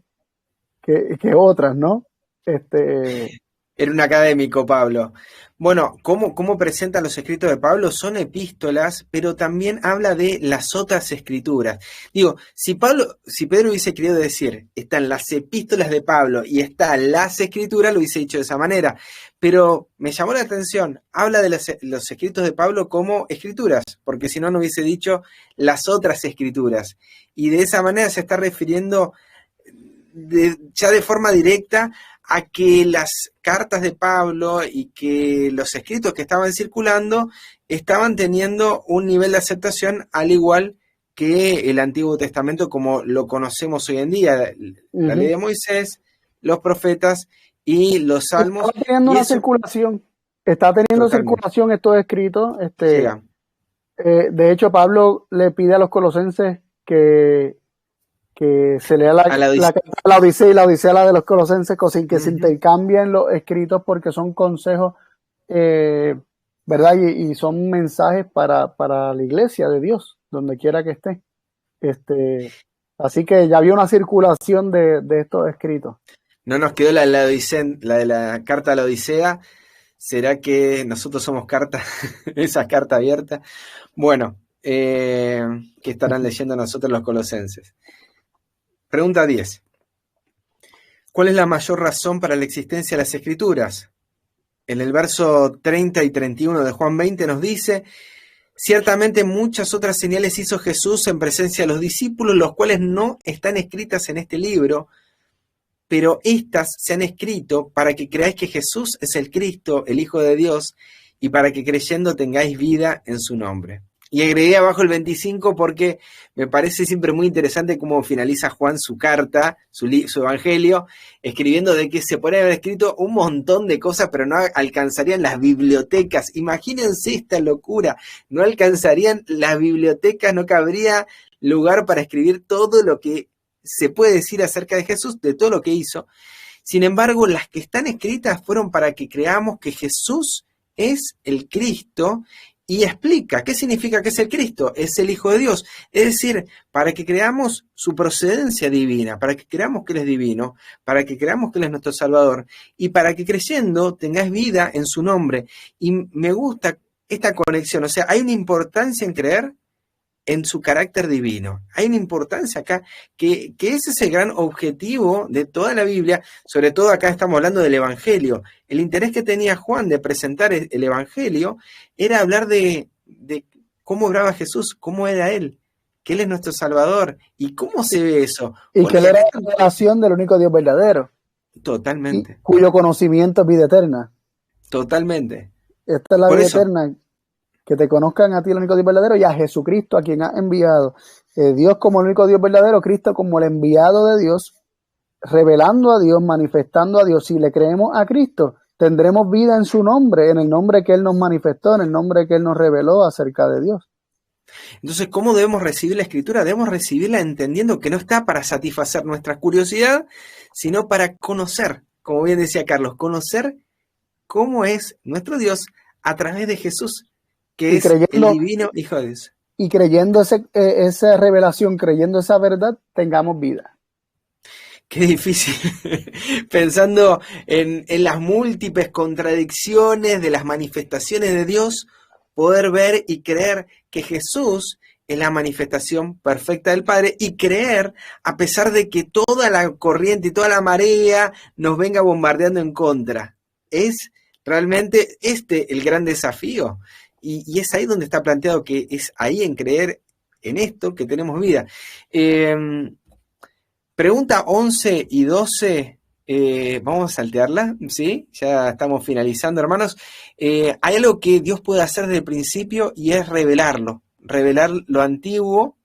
que otras, ¿no? Era un académico, Pablo. Bueno, ¿cómo presenta los escritos de Pablo? Son epístolas, pero también habla de las otras escrituras. Digo, si Pedro hubiese querido decir, están las epístolas de Pablo y están las escrituras, lo hubiese dicho de esa manera. Pero me llamó la atención, habla de los escritos de Pablo como escrituras, porque si no, no hubiese dicho las otras escrituras. Y de esa manera se está refiriendo ya de forma directa a que las cartas de Pablo y que los escritos que estaban circulando estaban teniendo un nivel de aceptación al igual que el Antiguo Testamento como lo conocemos hoy en día, la ley de Moisés, los profetas y los salmos. Está teniendo una circulación, está teniendo circulación estos escritos. De hecho, Pablo le pide a los colosenses que se lea la Odisea y la Odisea la de los colosenses, que se intercambien los escritos porque son consejos, ¿verdad? Y son mensajes para la iglesia de Dios, donde quiera que esté. Así que ya había una circulación de estos escritos. No nos quedó la de la carta a la Odisea. ¿Será que nosotros somos esas cartas abiertas? Bueno, que estarán leyendo nosotros los colosenses. Pregunta 10. ¿Cuál es la mayor razón para la existencia de las Escrituras? En el verso 30 y 31 de Juan 20 nos dice: ciertamente muchas otras señales hizo Jesús en presencia de los discípulos, los cuales no están escritas en este libro, pero estas se han escrito para que creáis que Jesús es el Cristo, el Hijo de Dios, y para que creyendo tengáis vida en su nombre. Y agregué abajo el 25 porque me parece siempre muy interesante cómo finaliza Juan su carta, su evangelio, escribiendo de que se podría haber escrito un montón de cosas, pero no alcanzarían las bibliotecas. Imagínense esta locura, no alcanzarían las bibliotecas, no cabría lugar para escribir todo lo que se puede decir acerca de Jesús, de todo lo que hizo. Sin embargo, las que están escritas fueron para que creamos que Jesús es el Cristo. Y explica qué significa que es el Cristo, es el Hijo de Dios. Es decir, para que creamos su procedencia divina, para que creamos que Él es divino, para que creamos que Él es nuestro Salvador, y para que creyendo tengáis vida en su nombre. Y me gusta esta conexión, o sea, hay una importancia en creer en su carácter divino. Hay una importancia acá, que ese es el gran objetivo de toda la Biblia, sobre todo acá estamos hablando del Evangelio. El interés que tenía Juan de presentar el Evangelio era hablar de cómo obraba Jesús, cómo era Él, que Él es nuestro Salvador, y cómo se ve eso. Y que Él era la revelación del único Dios verdadero. Totalmente. Cuyo conocimiento es vida eterna. Totalmente. Esta es la vida eterna. Que te conozcan a ti, el único Dios verdadero, y a Jesucristo, a quien has enviado. Dios como el único Dios verdadero, Cristo como el enviado de Dios, revelando a Dios, manifestando a Dios. Si le creemos a Cristo, tendremos vida en su nombre, en el nombre que Él nos manifestó, en el nombre que Él nos reveló acerca de Dios. Entonces, ¿cómo debemos recibir la Escritura? Debemos recibirla entendiendo que no está para satisfacer nuestra curiosidad, sino para conocer, como bien decía Carlos, conocer cómo es nuestro Dios a través de Jesús, que es el divino Hijo de Dios. Y creyendo esa revelación, creyendo esa verdad, tengamos vida. Qué difícil, pensando en las múltiples contradicciones de las manifestaciones de Dios, poder ver y creer que Jesús es la manifestación perfecta del Padre, y creer a pesar de que toda la corriente y toda la marea nos venga bombardeando en contra. Es realmente el gran desafío. Y es ahí donde está planteado que es ahí en creer en esto que tenemos vida. Pregunta 11 y 12, vamos a saltearla, ¿sí? Ya estamos finalizando, hermanos. Hay algo que Dios puede hacer desde el principio y es revelar lo antiguo,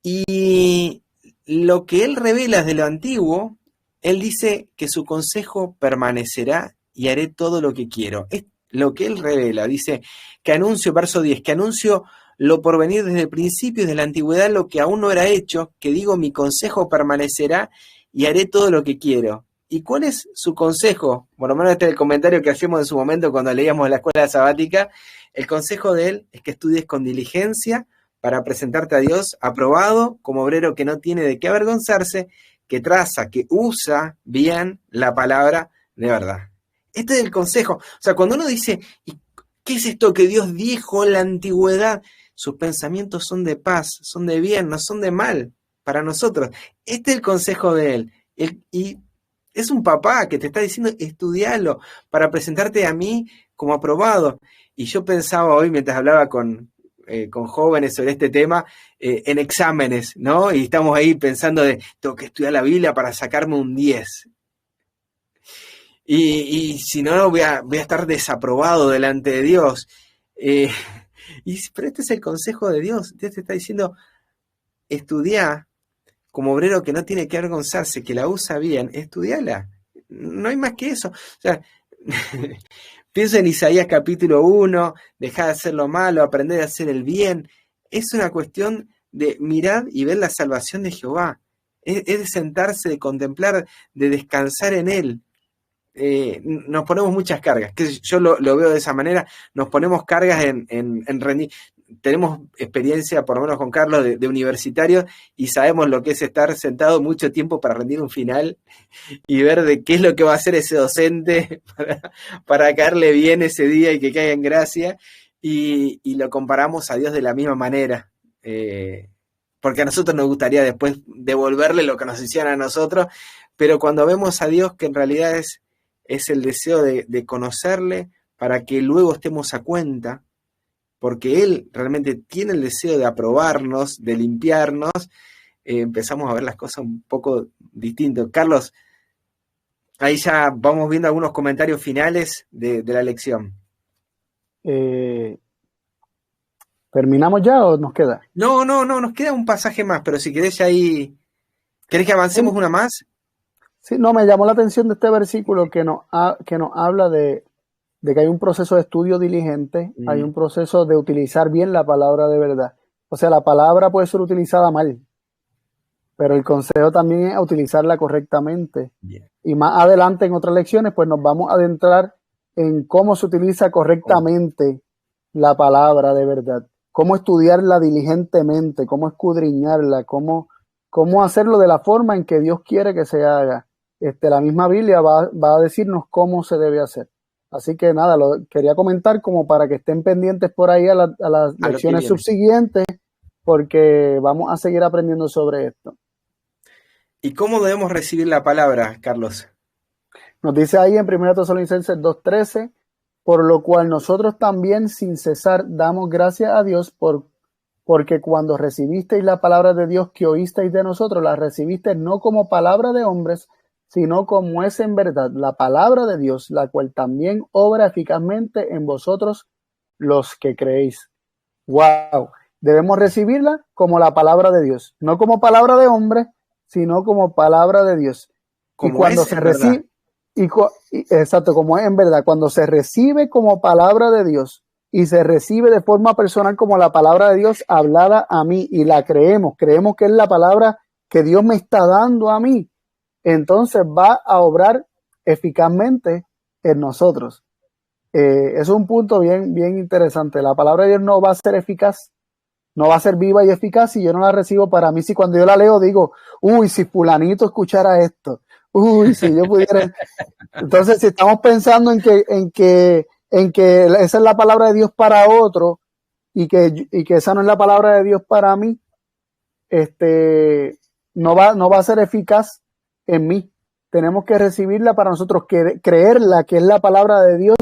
y lo que Él revela desde lo antiguo, Él dice que su consejo permanecerá y haré todo lo que quiero. Es lo que Él revela, dice que anuncio, verso 10, que anuncio lo por venir desde el principio y desde la antigüedad, lo que aún no era hecho, que digo, mi consejo permanecerá y haré todo lo que quiero. ¿Y cuál es su consejo? Por lo menos este es el comentario que hacíamos en su momento cuando leíamos la escuela sabática. El consejo de Él es que estudies con diligencia para presentarte a Dios aprobado, como obrero que no tiene de qué avergonzarse, que traza, que usa bien la palabra de verdad. Este es el consejo. O sea, cuando uno dice, ¿y qué es esto que Dios dijo en la antigüedad? Sus pensamientos son de paz, son de bien, no son de mal para nosotros. Este es el consejo de Él. Y es un papá que te está diciendo, estudialo para presentarte a mí como aprobado. Y yo pensaba hoy, mientras hablaba con con jóvenes sobre este tema en exámenes, ¿no? Y estamos ahí pensando tengo que estudiar la Biblia para sacarme un 10. Y si no, voy a estar desaprobado delante de Dios. Pero este es el consejo de Dios. Dios te está diciendo, estudiá como obrero que no tiene que avergonzarse, que la usa bien, estudiala. No hay más que eso. O sea, pienso en Isaías capítulo 1, dejar de hacer lo malo, aprender a hacer el bien. Es una cuestión de mirar y ver la salvación de Jehová. Es de sentarse, de contemplar, de descansar en Él. Nos ponemos muchas cargas, que yo lo veo de esa manera, nos ponemos cargas en rendir. Tenemos experiencia, por lo menos con Carlos, de universitario, y sabemos lo que es estar sentado mucho tiempo para rendir un final y ver de qué es lo que va a hacer ese docente para caerle bien ese día y que caiga en gracia, y lo comparamos a Dios de la misma manera, porque a nosotros nos gustaría después devolverle lo que nos hicieron a nosotros, pero cuando vemos a Dios, que en realidad es el deseo de conocerle para que luego estemos a cuenta, porque Él realmente tiene el deseo de aprobarnos, de limpiarnos, empezamos a ver las cosas un poco distintas. Carlos, ahí ya vamos viendo algunos comentarios finales de la lección. ¿Terminamos ya o nos queda? No, nos queda un pasaje más, pero si querés ya ahí... ¿Querés que avancemos una más? Sí, no, me llamó la atención de este versículo que nos habla de que hay un proceso de estudio diligente, hay un proceso de utilizar bien la palabra de verdad. O sea, la palabra puede ser utilizada mal, pero el consejo también es utilizarla correctamente. Bien. Y más adelante en otras lecciones, pues nos vamos a adentrar en cómo se utiliza correctamente la palabra de verdad, cómo estudiarla diligentemente, cómo escudriñarla, cómo hacerlo de la forma en que Dios quiere que se haga. La misma Biblia va a decirnos cómo se debe hacer. Así que nada, lo quería comentar como para que estén pendientes por ahí a las lecciones subsiguientes, porque vamos a seguir aprendiendo sobre esto. ¿Y cómo debemos recibir la palabra, Carlos? Nos dice ahí en 1 Tesalonicenses 2:13, por lo cual nosotros también sin cesar damos gracias a Dios porque cuando recibisteis la palabra de Dios que oísteis de nosotros, la recibisteis no como palabra de hombres, sino como es en verdad la palabra de Dios, la cual también obra eficazmente en vosotros los que creéis. ¡Wow! Debemos recibirla como la palabra de Dios, no como palabra de hombre, sino como palabra de Dios. Como y cuando se recibe, exacto, como es en verdad, cuando se recibe como palabra de Dios y se recibe de forma personal como la palabra de Dios hablada a mí y la creemos que es la palabra que Dios me está dando a mí, entonces va a obrar eficazmente en nosotros. Es un punto bien, bien interesante. La palabra de Dios no va a ser eficaz, no va a ser viva y eficaz si yo no la recibo para mí. Si cuando yo la leo digo, uy, si fulanito escuchara esto, uy, si yo pudiera. Entonces, si estamos pensando en que esa es la palabra de Dios para otro y que esa no es la palabra de Dios para mí, no va a ser eficaz en mí. Tenemos que recibirla para nosotros, creerla que es la palabra de Dios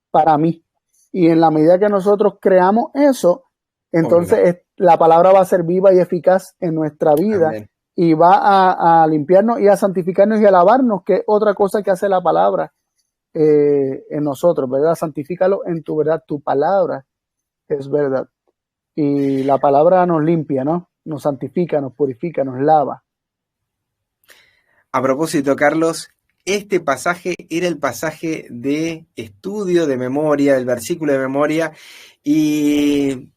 para mí. Y en la medida que nosotros creamos eso, entonces la palabra va a ser viva y eficaz en nuestra vida. Amén. Y va a limpiarnos y a santificarnos y a lavarnos, que es otra cosa que hace la palabra en nosotros, ¿verdad? Santifícalo en tu verdad, tu palabra es verdad. Y la palabra nos limpia, ¿no? Nos santifica, nos purifica, nos lava. A propósito, Carlos, este pasaje era el pasaje de estudio de memoria, del versículo de memoria, y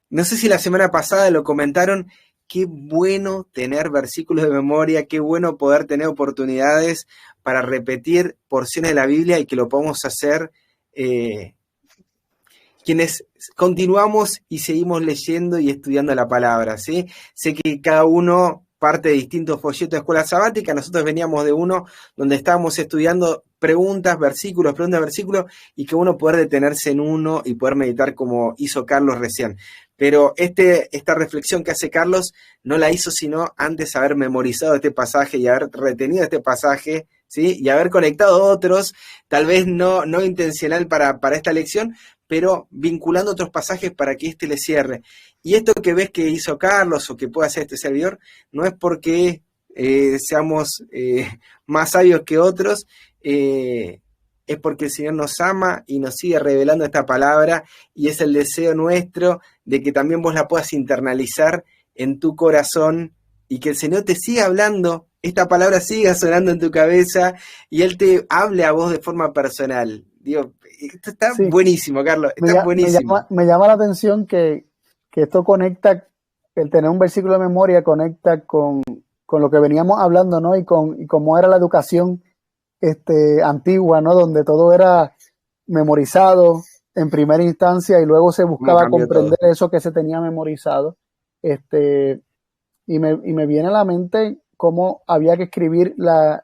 no sé si la semana pasada lo comentaron, qué bueno tener versículos de memoria, qué bueno poder tener oportunidades para repetir porciones de la Biblia y que lo podamos hacer quienes continuamos y seguimos leyendo y estudiando la palabra, ¿sí? Sé que cada uno parte de distintos folletos de escuela sabática, nosotros veníamos de uno donde estábamos estudiando preguntas, versículos, y que uno poder detenerse en uno y poder meditar como hizo Carlos recién. Pero esta reflexión que hace Carlos no la hizo sino antes de haber memorizado este pasaje y haber retenido este pasaje, ¿sí? Y haber conectado otros, tal vez no intencional para esta lección, pero vinculando otros pasajes para que le cierre. Y esto que ves que hizo Carlos o que puede hacer este servidor, no es porque seamos más sabios que otros, es porque el Señor nos ama y nos sigue revelando esta palabra, y es el deseo nuestro de que también vos la puedas internalizar en tu corazón y que el Señor te siga hablando, esta palabra siga sonando en tu cabeza y Él te hable a vos de forma personal. Digo, esto está buenísimo, Carlos, está buenísimo. Me llama la atención que esto conecta, el tener un versículo de memoria conecta con lo que veníamos hablando, ¿no? Y cómo era la educación antigua, ¿no? Donde todo era memorizado en primera instancia y luego se buscaba comprender todo eso que se tenía memorizado. Y me viene a la mente cómo había que escribir la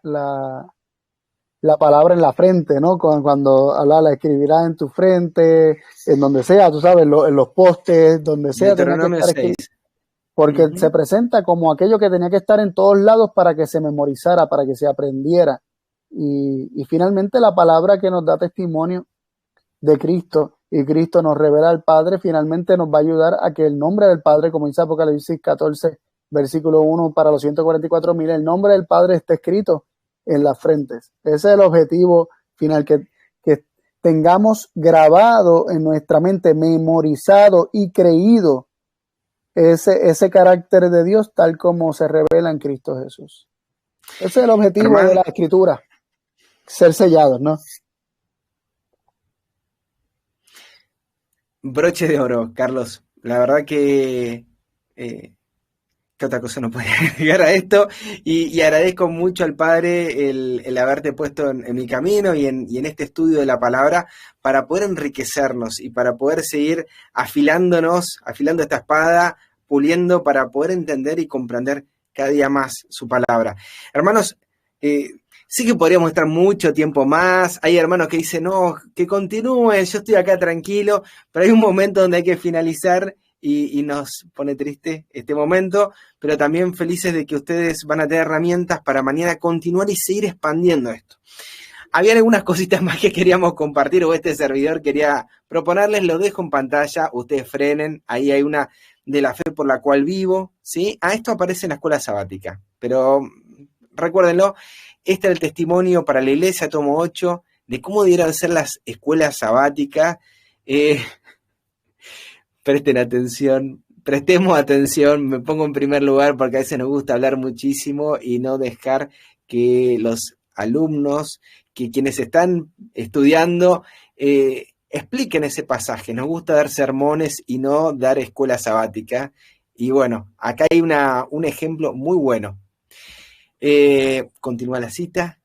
palabra en la frente, ¿no? Cuando la escribirás en tu frente, en donde sea, tú sabes, en los postes, donde sea. Deuteronomio 6. Porque se presenta como aquello que tenía que estar en todos lados para que se memorizara, para que se aprendiera. Y finalmente la palabra que nos da testimonio de Cristo, y Cristo nos revela al Padre, finalmente nos va a ayudar a que el nombre del Padre, como dice Apocalipsis 14, versículo 1, para los 144,000, el nombre del Padre está escrito en las frentes. Ese es el objetivo final, que tengamos grabado en nuestra mente, memorizado y creído ese carácter de Dios tal como se revela en Cristo Jesús. Ese es el objetivo de la Escritura, ser sellados, ¿no? Broche de oro, Carlos. La verdad que ¿qué otra cosa no puede llegar a esto? Y agradezco mucho al Padre el haberte puesto en mi camino y en este estudio de la palabra para poder enriquecernos y para poder seguir afilando esta espada, puliendo para poder entender y comprender cada día más su palabra. Hermanos, sí que podríamos estar mucho tiempo más. Hay hermanos que dicen, no, que continúen, yo estoy acá tranquilo, pero hay un momento donde hay que finalizar y nos pone triste este momento, pero también felices de que ustedes van a tener herramientas para mañana continuar y seguir expandiendo esto. Había algunas cositas más que queríamos compartir, o este servidor quería proponerles, lo dejo en pantalla, ustedes frenen, ahí hay una de la fe por la cual vivo, ¿sí? Esto aparece en la escuela sabática, pero recuérdenlo, este es el testimonio para la iglesia, tomo 8, de cómo debieran ser las escuelas sabáticas. Prestemos atención, me pongo en primer lugar porque a veces nos gusta hablar muchísimo y no dejar que los alumnos, que quienes están estudiando, expliquen ese pasaje. Nos gusta dar sermones y no dar escuela sabática. Y bueno, acá hay un ejemplo muy bueno. Continúa la cita.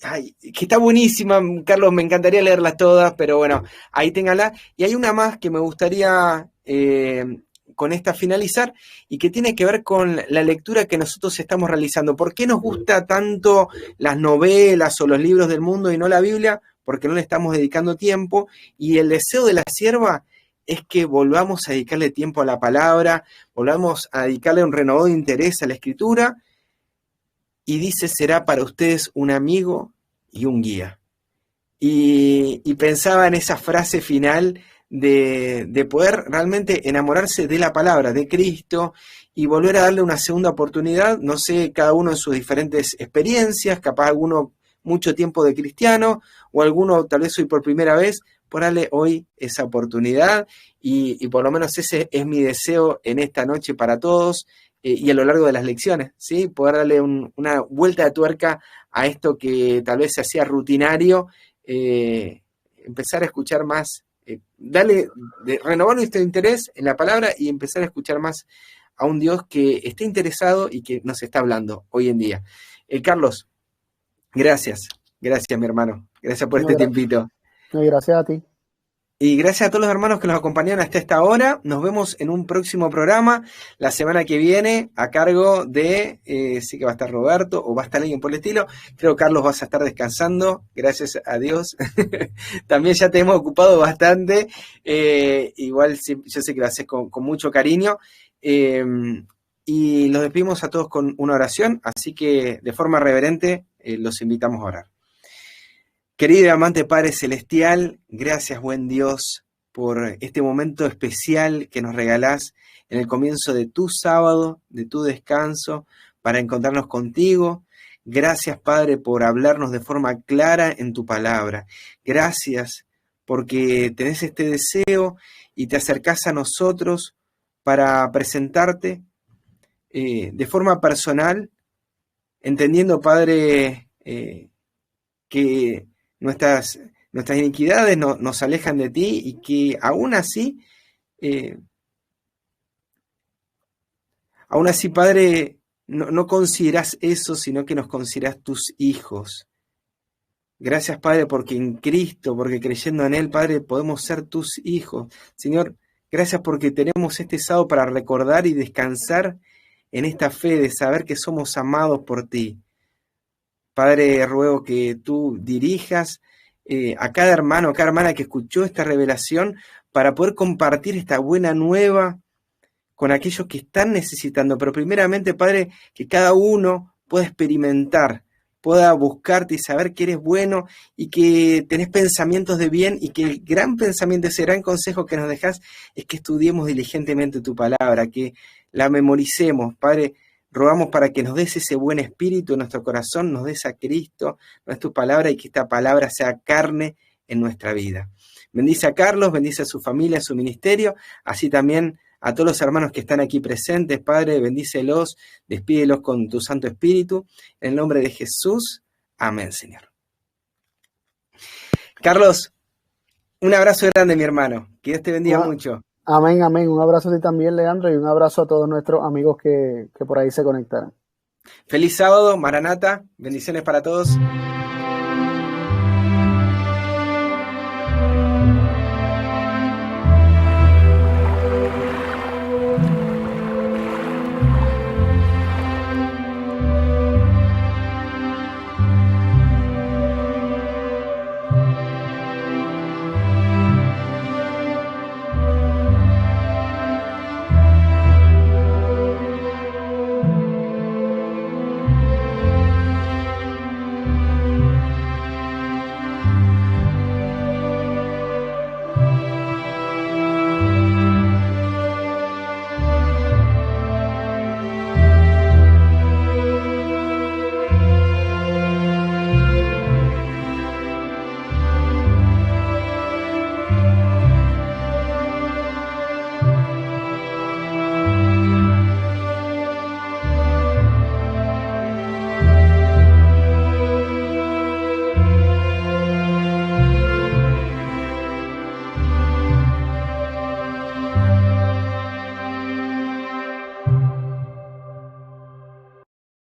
Ay, que está buenísima, Carlos, me encantaría leerlas todas, pero bueno, ahí ténganla. Y hay una más que me gustaría con esta finalizar y que tiene que ver con la lectura que nosotros estamos realizando. ¿Por qué nos gusta tanto las novelas o los libros del mundo y no la Biblia? Porque no le estamos dedicando tiempo, y el deseo de la sierva es que volvamos a dedicarle tiempo a la palabra, volvamos a dedicarle un renovado interés a la escritura. Y dice, será para ustedes un amigo y un guía. Y pensaba en esa frase final de poder realmente enamorarse de la palabra, de Cristo, y volver a darle una segunda oportunidad. No sé, cada uno en sus diferentes experiencias, capaz alguno mucho tiempo de cristiano, o alguno tal vez hoy por primera vez, por darle hoy esa oportunidad. Y por lo menos ese es mi deseo en esta noche para todos. Y a lo largo de las lecciones, ¿sí? Poder darle una vuelta de tuerca a esto que tal vez se hacía rutinario, empezar a escuchar más, renovar nuestro interés en la palabra y empezar a escuchar más a un Dios que está interesado y que nos está hablando hoy en día. Carlos, gracias mi hermano, gracias por este tiempito. Gracias a ti. Y gracias a todos los hermanos que nos acompañaron hasta esta hora. Nos vemos en un próximo programa la semana que viene a cargo de, sí que va a estar Roberto o va a estar alguien por el estilo. Creo, Carlos, vas a estar descansando, gracias a Dios. También ya te hemos ocupado bastante. Igual yo sé que lo haces con mucho cariño. Y los despedimos a todos con una oración, así que de forma reverente los invitamos a orar. Querido y amante Padre Celestial, gracias, buen Dios, por este momento especial que nos regalás en el comienzo de tu sábado, de tu descanso, para encontrarnos contigo. Gracias, Padre, por hablarnos de forma clara en tu palabra. Gracias porque tenés este deseo y te acercás a nosotros para presentarte de forma personal, entendiendo, Padre, que nuestras iniquidades nos alejan de ti y que aún así, Padre, no considerás eso, sino que nos considerás tus hijos. Gracias, Padre, porque en Cristo, porque creyendo en Él, Padre, podemos ser tus hijos. Señor, gracias porque tenemos este sábado para recordar y descansar en esta fe de saber que somos amados por ti. Padre, ruego que tú dirijas a cada hermano, a cada hermana que escuchó esta revelación para poder compartir esta buena nueva con aquellos que están necesitando. Pero primeramente, Padre, que cada uno pueda experimentar, pueda buscarte y saber que eres bueno y que tenés pensamientos de bien y que el gran pensamiento, ese gran consejo que nos dejas es que estudiemos diligentemente tu palabra, que la memoricemos. Padre, rogamos para que nos des ese buen espíritu en nuestro corazón, nos des a Cristo, nos des tu palabra y que esta palabra sea carne en nuestra vida. Bendice a Carlos, bendice a su familia, a su ministerio, así también a todos los hermanos que están aquí presentes. Padre, bendícelos, despídelos con tu Santo Espíritu. En el nombre de Jesús, amén, Señor. Carlos, un abrazo grande, mi hermano. Que Dios te bendiga mucho. Amén, amén. Un abrazo a ti también, Leandro, y un abrazo a todos nuestros amigos que por ahí se conectaron. Feliz sábado, Maranata. Bendiciones para todos.